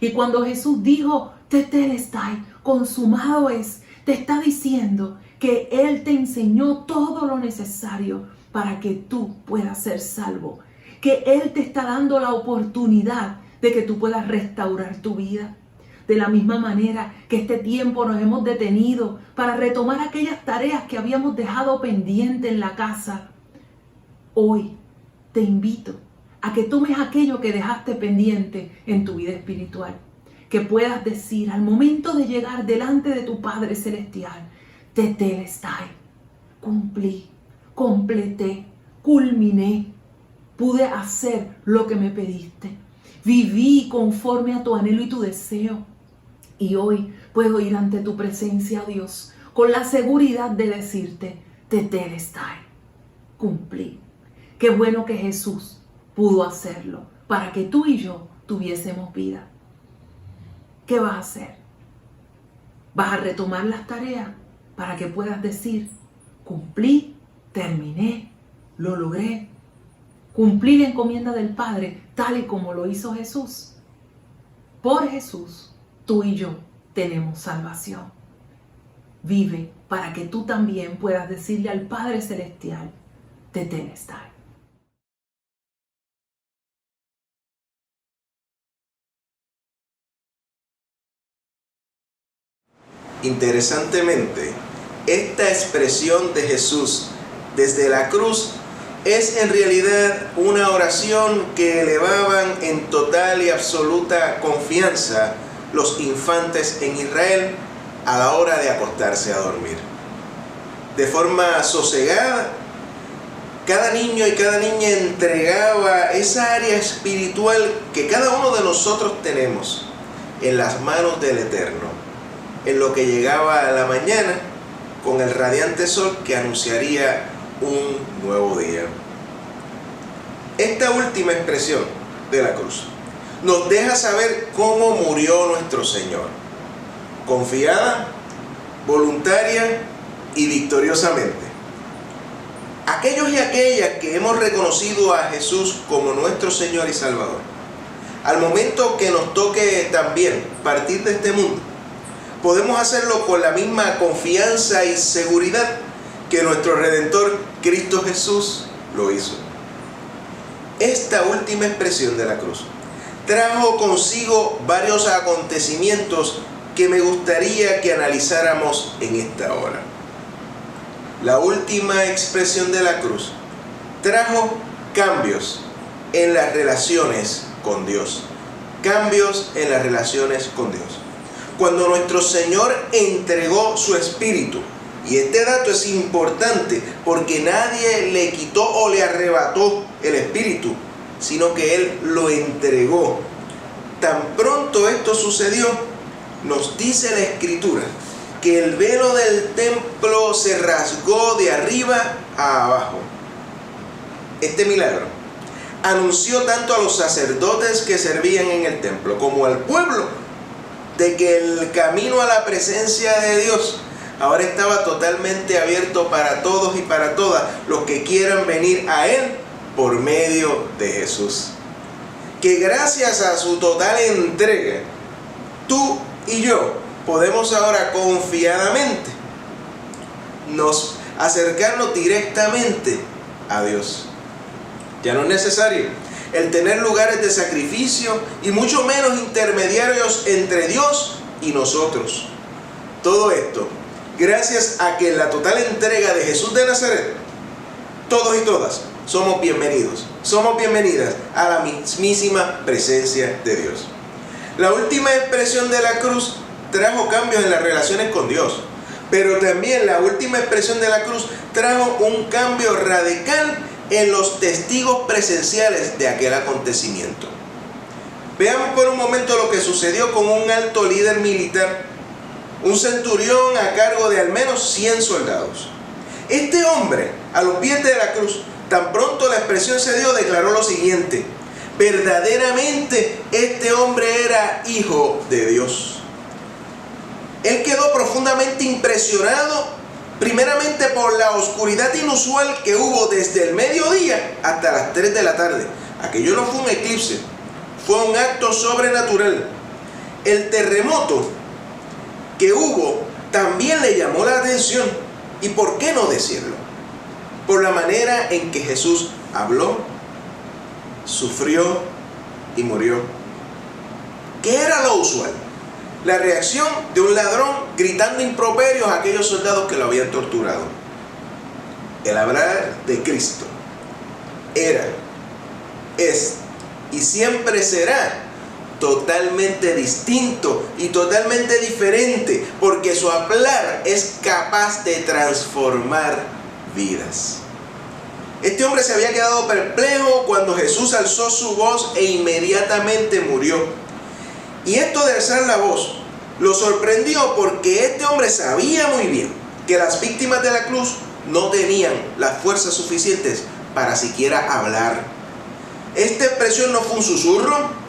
Y cuando Jesús dijo, Tetelestai, consumado es, te está diciendo que Él te enseñó todo lo necesario para que tú puedas ser salvo. Que Él te está dando la oportunidad de que tú puedas restaurar tu vida. De la misma manera que este tiempo nos hemos detenido para retomar aquellas tareas que habíamos dejado pendiente en la casa, hoy te invito a que tomes aquello que dejaste pendiente en tu vida espiritual. Que puedas decir al momento de llegar delante de tu Padre Celestial, Tetelestai, cumplí, completé, culminé, pude hacer lo que me pediste. Viví conforme a tu anhelo y tu deseo. Y hoy puedo ir ante tu presencia, Dios, con la seguridad de decirte, Tetelestai, cumplí. Qué bueno que Jesús pudo hacerlo para que tú y yo tuviésemos vida. ¿Qué vas a hacer? ¿Vas a retomar las tareas para que puedas decir, cumplí, terminé, lo logré? Cumplí la encomienda del Padre tal y como lo hizo Jesús. Por Jesús, tú y yo tenemos salvación. Vive para que tú también puedas decirle al Padre Celestial, Tetelestai. Interesantemente, esta expresión de Jesús desde la cruz es en realidad una oración que elevaban en total y absoluta confianza los infantes en Israel a la hora de acostarse a dormir. De forma sosegada, cada niño y cada niña entregaba esa área espiritual que cada uno de nosotros tenemos en las manos del Eterno, en lo que llegaba a la mañana con el radiante sol que anunciaría un nuevo día. Esta última expresión de la cruz nos deja saber cómo murió nuestro Señor, confiada, voluntaria y victoriosamente. Aquellos y aquellas que hemos reconocido a Jesús como nuestro Señor y Salvador, al momento que nos toque también partir de este mundo, podemos hacerlo con la misma confianza y seguridad que nuestro Redentor Cristo Jesús lo hizo. Esta última expresión de la cruz trajo consigo varios acontecimientos que me gustaría que analizáramos en esta hora. La última expresión de la cruz trajo cambios en las relaciones con Dios. Cambios en las relaciones con Dios. Cuando nuestro Señor entregó su Espíritu, y este dato es importante porque nadie le quitó o le arrebató el Espíritu, sino que Él lo entregó. Tan pronto esto sucedió, nos dice la Escritura que el velo del templo se rasgó de arriba a abajo. Este milagro anunció tanto a los sacerdotes que servían en el templo como al pueblo de que el camino a la presencia de Dios ahora estaba totalmente abierto para todos y para todas los que quieran venir a Él por medio de Jesús. Que gracias a su total entrega, tú y yo podemos ahora confiadamente acercarnos directamente a Dios. Ya no es necesario el tener lugares de sacrificio y mucho menos intermediarios entre Dios y nosotros. Todo esto gracias a que en la total entrega de Jesús de Nazaret, todos y todas somos bienvenidos, somos bienvenidas a la mismísima presencia de Dios. La última expresión de la cruz trajo cambios en las relaciones con Dios, pero también la última expresión de la cruz trajo un cambio radical en los testigos presenciales de aquel acontecimiento. Veamos por un momento lo que sucedió con un alto líder militar, un centurión a cargo de al menos 100 soldados. Este hombre, a los pies de la cruz, tan pronto la expresión se dio, declaró lo siguiente: verdaderamente este hombre era hijo de Dios. Él quedó profundamente impresionado, primeramente por la oscuridad inusual que hubo desde el mediodía hasta las 3 de la tarde. Aquello no fue un eclipse, fue un acto sobrenatural. El terremoto que hubo también le llamó la atención. ¿Y por qué no decirlo? Por la manera en que Jesús habló, sufrió y murió. ¿Qué era lo usual? La reacción de un ladrón gritando improperios a aquellos soldados que lo habían torturado. El hablar de Cristo era, es y siempre será totalmente distinto y totalmente diferente, porque su hablar es capaz de transformar vidas. Este hombre se había quedado perplejo cuando Jesús alzó su voz e inmediatamente murió. Y esto de alzar la voz lo sorprendió, porque este hombre sabía muy bien que las víctimas de la cruz no tenían las fuerzas suficientes para siquiera hablar. Esta expresión no fue un susurro,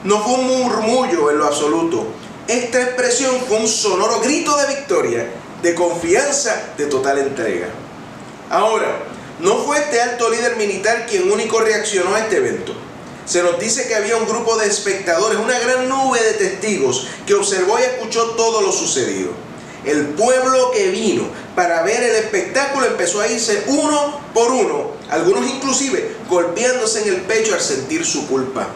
no fue un murmullo en lo absoluto. Esta expresión fue un sonoro grito de victoria, de confianza, de total entrega. Ahora, no fue este alto líder militar quien único reaccionó a este evento. Se nos dice que había un grupo de espectadores, una gran nube de testigos que observó y escuchó todo lo sucedido. El pueblo que vino para ver el espectáculo empezó a irse uno por uno, algunos inclusive golpeándose en el pecho al sentir su culpa.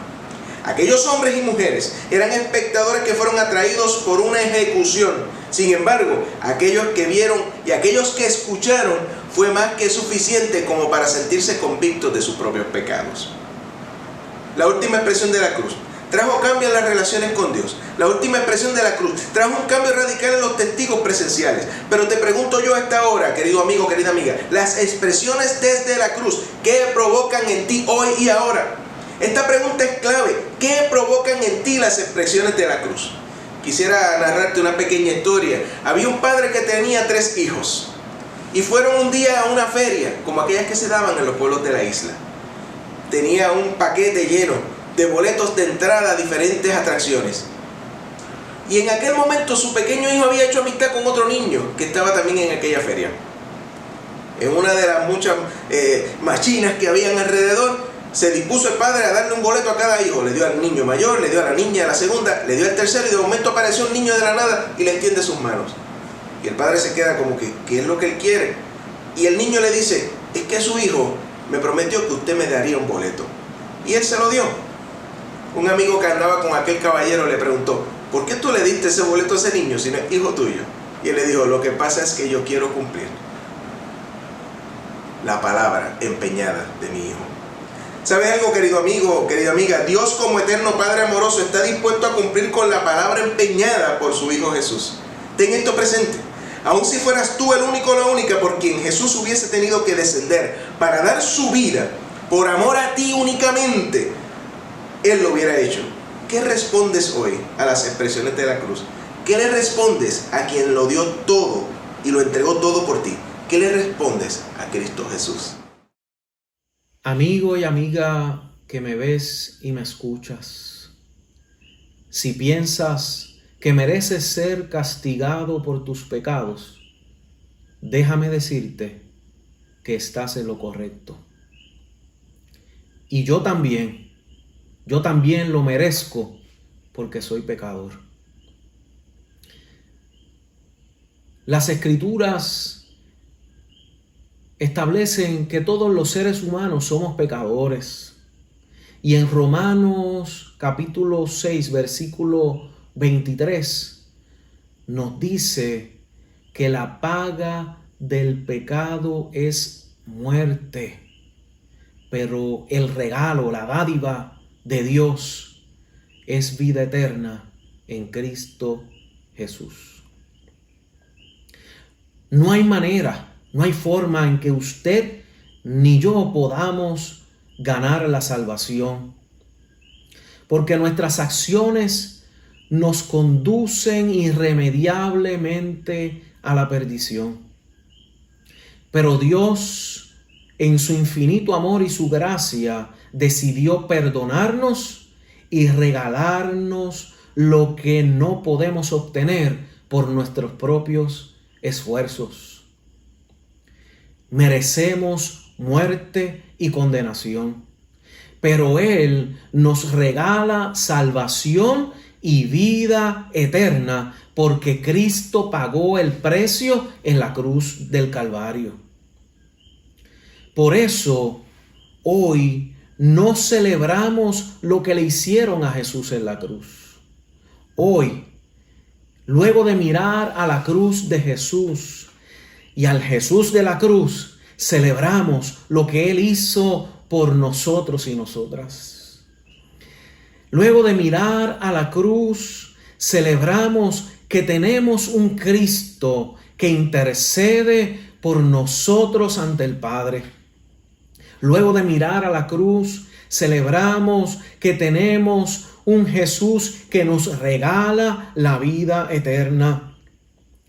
Aquellos hombres y mujeres eran espectadores que fueron atraídos por una ejecución. Sin embargo, aquellos que vieron y aquellos que escucharon fue más que suficiente como para sentirse convictos de sus propios pecados. La última expresión de la cruz trajo cambio en las relaciones con Dios. La última expresión de la cruz trajo un cambio radical en los testigos presenciales. Pero te pregunto yo a esta hora, querido amigo, querida amiga, las expresiones desde la cruz, ¿qué provocan en ti hoy y ahora? Esta pregunta es clave. ¿Qué provocan en ti las expresiones de la cruz? Quisiera narrarte una pequeña historia. Había un padre que tenía 3 hijos y fueron un día a una feria, como aquellas que se daban en los pueblos de la isla. Tenía un paquete lleno de boletos de entrada a diferentes atracciones. Y en aquel momento su pequeño hijo había hecho amistad con otro niño que estaba también en aquella feria. En una de las muchas machinas que habían alrededor, se dispuso el padre a darle un boleto a cada hijo. Le dio al niño mayor, le dio a la niña a la segunda, le dio al tercero, y de momento apareció un niño de la nada y le extiende sus manos. Y el padre se queda como que, ¿qué es lo que él quiere? Y el niño le dice, es que su hijo me prometió que usted me daría un boleto. Y él se lo dio. Un amigo que andaba con aquel caballero le preguntó, ¿por qué tú le diste ese boleto a ese niño si no es hijo tuyo? Y él le dijo, lo que pasa es que yo quiero cumplir la palabra empeñada de mi hijo. ¿Sabes algo, querido amigo, querida amiga? Dios, como eterno Padre amoroso, está dispuesto a cumplir con la palabra empeñada por su Hijo Jesús. Ten esto presente. Aun si fueras tú el único o la única por quien Jesús hubiese tenido que descender para dar su vida por amor a ti únicamente, Él lo hubiera hecho. ¿Qué respondes hoy a las expresiones de la cruz? ¿Qué le respondes a quien lo dio todo y lo entregó todo por ti? ¿Qué le respondes a Cristo Jesús? Amigo y amiga que me ves y me escuchas, si piensas que mereces ser castigado por tus pecados, déjame decirte que estás en lo correcto. Y yo también lo merezco porque soy pecador. Las Escrituras establecen que todos los seres humanos somos pecadores Y en Romanos capítulo 6, versículo 23, nos dice que la paga del pecado es muerte, pero el regalo, la dádiva de Dios es vida eterna en Cristo Jesús. No hay manera, no hay forma en que usted ni yo podamos ganar la salvación, porque nuestras acciones nos conducen irremediablemente a la perdición. Pero Dios, en su infinito amor y su gracia, decidió perdonarnos y regalarnos lo que no podemos obtener por nuestros propios esfuerzos. Merecemos muerte y condenación, pero Él nos regala salvación y vida eterna porque Cristo pagó el precio en la cruz del Calvario. Por eso, hoy no celebramos lo que le hicieron a Jesús en la cruz. Hoy, luego de mirar a la cruz de Jesús y al Jesús de la cruz, celebramos lo que Él hizo por nosotros y nosotras. Luego de mirar a la cruz, celebramos que tenemos un Cristo que intercede por nosotros ante el Padre. Luego de mirar a la cruz, celebramos que tenemos un Jesús que nos regala la vida eterna.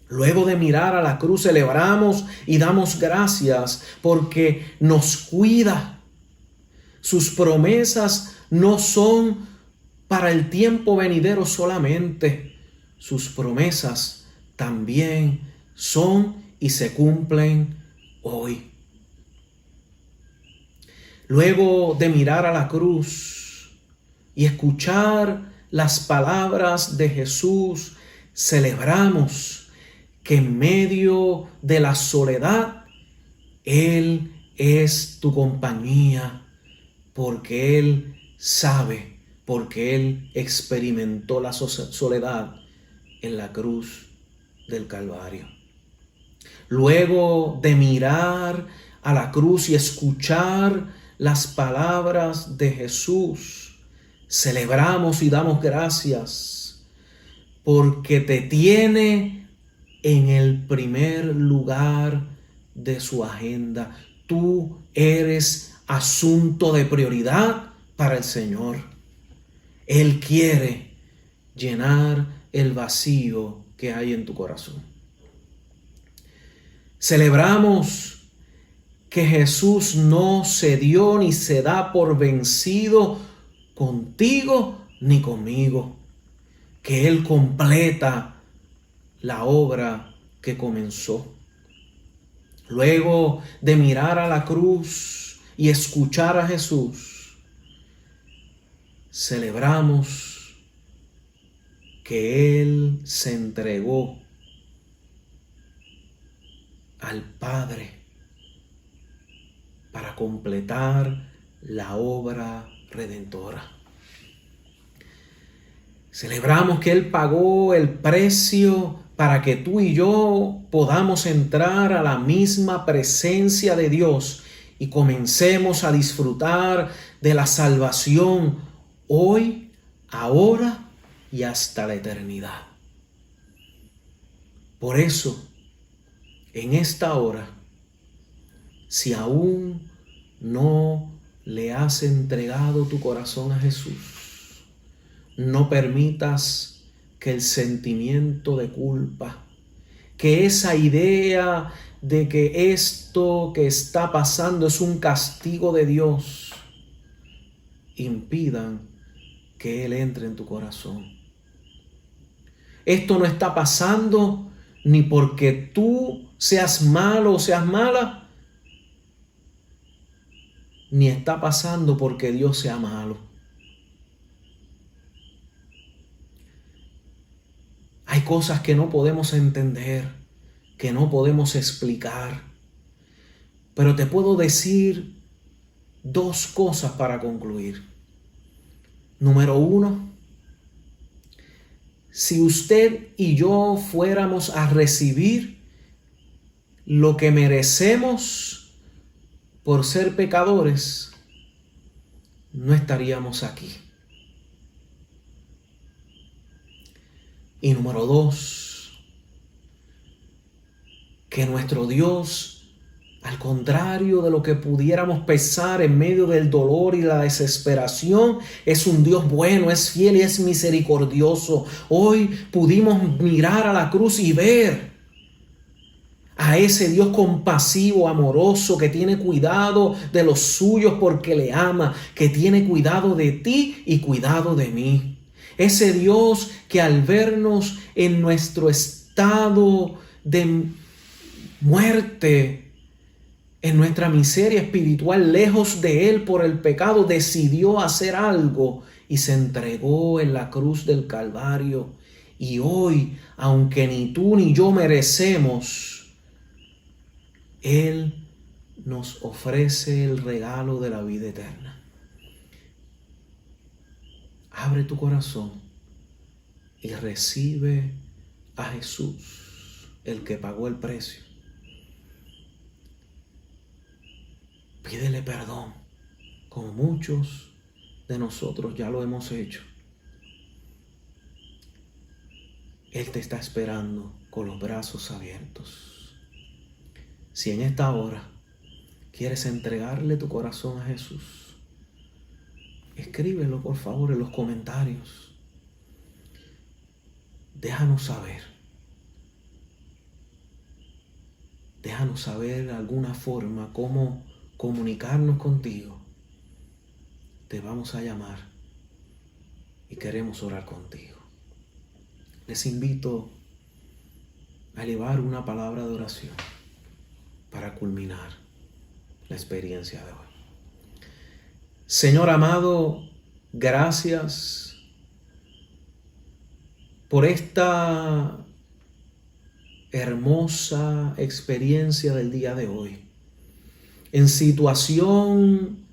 Luego de mirar a la cruz, celebramos y damos gracias porque nos cuida. Sus promesas no son para el tiempo venidero solamente. Sus promesas también son y se cumplen hoy. Luego de mirar a la cruz y escuchar las palabras de Jesús, celebramos que en medio de la soledad, Él es tu compañía, porque Él sabe, porque Él experimentó la soledad en la cruz del Calvario. Luego de mirar a la cruz y escuchar las palabras de Jesús, celebramos y damos gracias porque te tiene en el primer lugar de su agenda. Tú eres asunto de prioridad para el Señor. Él quiere llenar el vacío que hay en tu corazón. Celebramos que Jesús no se dio ni se da por vencido contigo ni conmigo, que Él completa la obra que comenzó. Luego de mirar a la cruz y escuchar a Jesús, celebramos que Él se entregó al Padre para completar la obra redentora. Celebramos que Él pagó el precio para que tú y yo podamos entrar a la misma presencia de Dios y comencemos a disfrutar de la salvación hoy, ahora y hasta la eternidad. Por eso, en esta hora, si aún no le has entregado tu corazón a Jesús, no permitas que el sentimiento de culpa, que esa idea de que esto que está pasando es un castigo de Dios, impidan que Él entre en tu corazón. Esto no está pasando ni porque tú seas malo o seas mala, ni está pasando porque Dios sea malo. Hay cosas que no podemos entender, que no podemos explicar, pero te puedo decir dos cosas para concluir. Número 1, si usted y yo fuéramos a recibir lo que merecemos por ser pecadores, no estaríamos aquí. Y número 2, que nuestro Dios, al contrario de lo que pudiéramos pensar en medio del dolor y la desesperación, es un Dios bueno, es fiel y es misericordioso. Hoy pudimos mirar a la cruz y ver a ese Dios compasivo, amoroso, que tiene cuidado de los suyos porque le ama, que tiene cuidado de ti y cuidado de mí. Ese Dios que al vernos en nuestro estado de muerte, en nuestra miseria espiritual, lejos de Él por el pecado, decidió hacer algo y se entregó en la cruz del Calvario. Y hoy, aunque ni tú ni yo merecemos, Él nos ofrece el regalo de la vida eterna. Abre tu corazón y recibe a Jesús, el que pagó el precio. Pídele perdón, como muchos de nosotros ya lo hemos hecho. Él te está esperando con los brazos abiertos. Si en esta hora quieres entregarle tu corazón a Jesús, escríbelo por favor en los comentarios. Déjanos saber. Déjanos saber de alguna forma cómo comunicarnos contigo. Te vamos a llamar y queremos orar contigo. Les invito a elevar una palabra de oración para culminar la experiencia de hoy. Señor amado, gracias por esta hermosa experiencia del día de hoy. En situación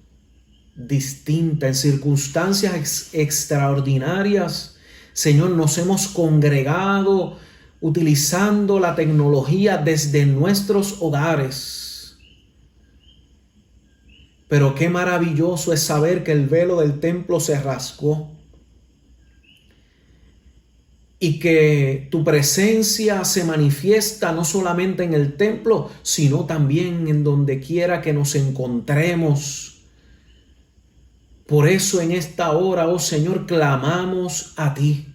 distinta, en circunstancias extraordinarias, Señor, nos hemos congregado utilizando la tecnología desde nuestros hogares. Pero qué maravilloso es saber que el velo del templo se rasgó y que tu presencia se manifiesta no solamente en el templo, sino también en donde quiera que nos encontremos. Por eso en esta hora, oh Señor, clamamos a ti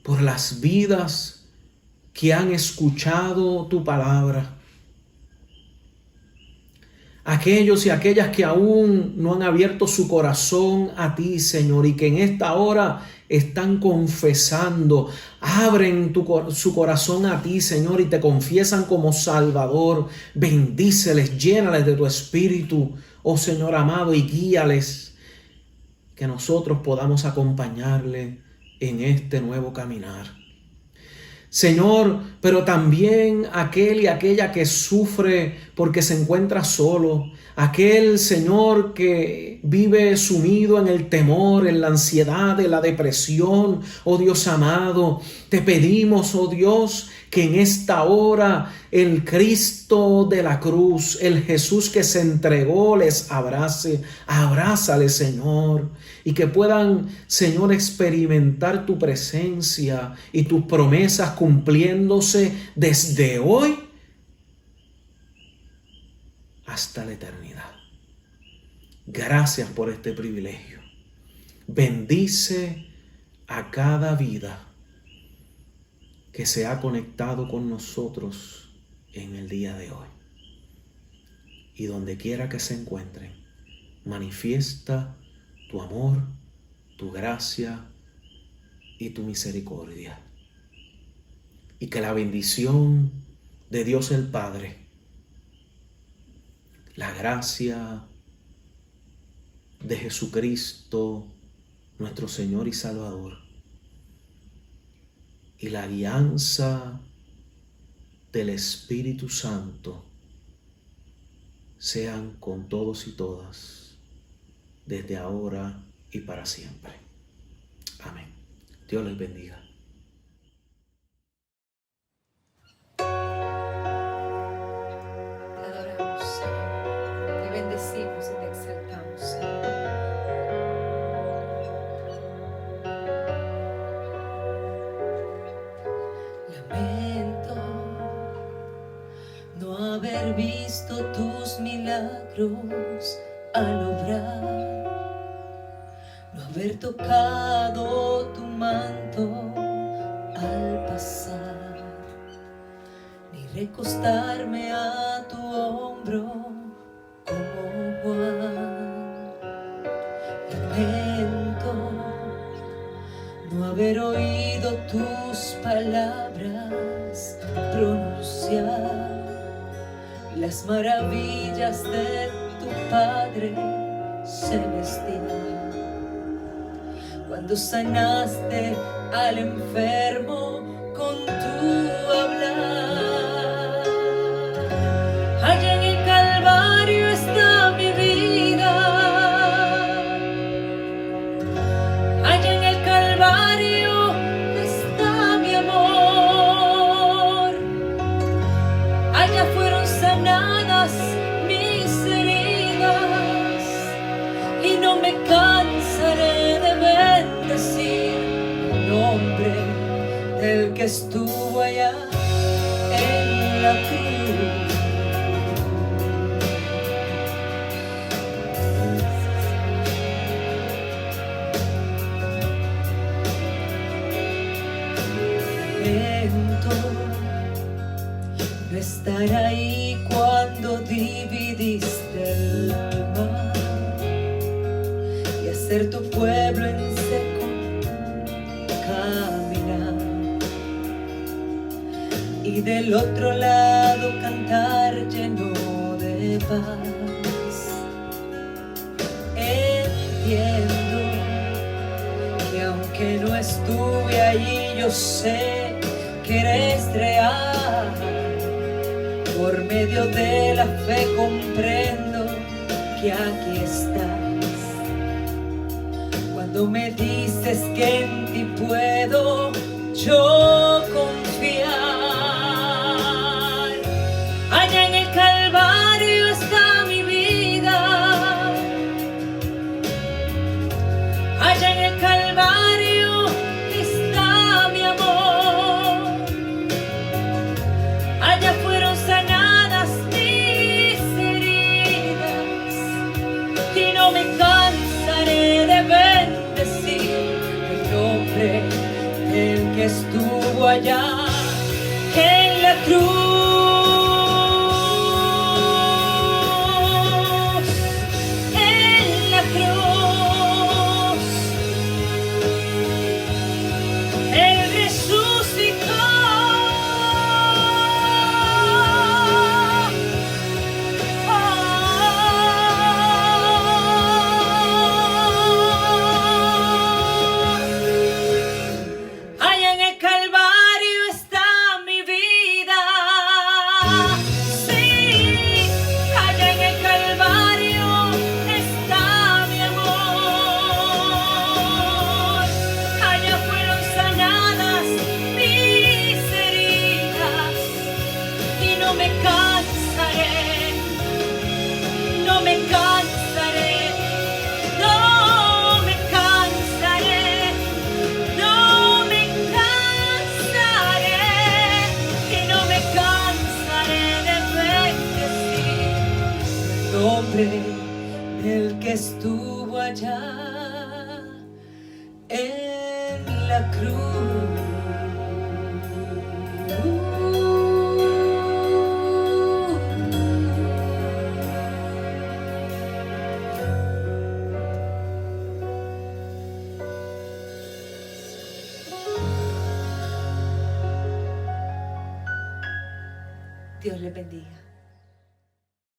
por las vidas que han escuchado tu palabra. Aquellos y aquellas que aún no han abierto su corazón a ti, Señor, y que en esta hora están confesando, abren su corazón a ti, Señor, y te confiesan como Salvador. Bendíceles, llénales de tu Espíritu, oh Señor amado, y guíales, que nosotros podamos acompañarle en este nuevo caminar. Señor, pero también aquel y aquella que sufre porque se encuentra solo, aquel, Señor, que vive sumido en el temor, en la ansiedad, en la depresión, oh Dios amado, te pedimos, oh Dios, que en esta hora el Cristo de la cruz, el Jesús que se entregó, les abrace. Abrázale, Señor, y que puedan, Señor, experimentar tu presencia y tus promesas cumpliéndose desde hoy hasta la eternidad. Gracias por este privilegio. Bendice a cada vida que se ha conectado con nosotros en el día de hoy. Y donde quiera que se encuentren, manifiesta tu amor, tu gracia y tu misericordia. Y que la bendición de Dios el Padre, la gracia de Jesucristo, nuestro Señor y Salvador, y la guianza del Espíritu Santo sean con todos y todas, desde ahora y para siempre. Amén. Dios les bendiga. Te adoramos, Señor. Te bendecimos y te exaltamos, Señor. Lamento no haber visto tus milagros al obrar, no haber tocado tu manto al pasar, ni recostarme a tu hombro como Juan. Lamento no haber oído tus palabras pronunciar las maravillas de tu Padre celestial. Cuando sanaste al enfermo con tu hablar, allá en el Calvario está mi vida, allá en el Calvario está mi amor, allá fueron sanadas mis heridas y no me cansaré de bendecir el nombre del que estuvo allá en la cruz. Lamento no estar ahí cuando dividiste el mar y hacer tu pueblo en seco caminar, y del otro lado cantar lleno de paz. Entiendo que aunque no estuve allí, yo sé que eres real. Por medio de la fe comprendo que aquí estás. Cuando me dices que en ti puedo yo confiar, allá en el Calvario está mi vida, allá en el Calvario está mi amor, allá fueron sanadas mis heridas y no me cansaré de bendecir el nombre del que estuvo allá en la cruz. Del que estuvo allá en la cruz. Dios les bendiga.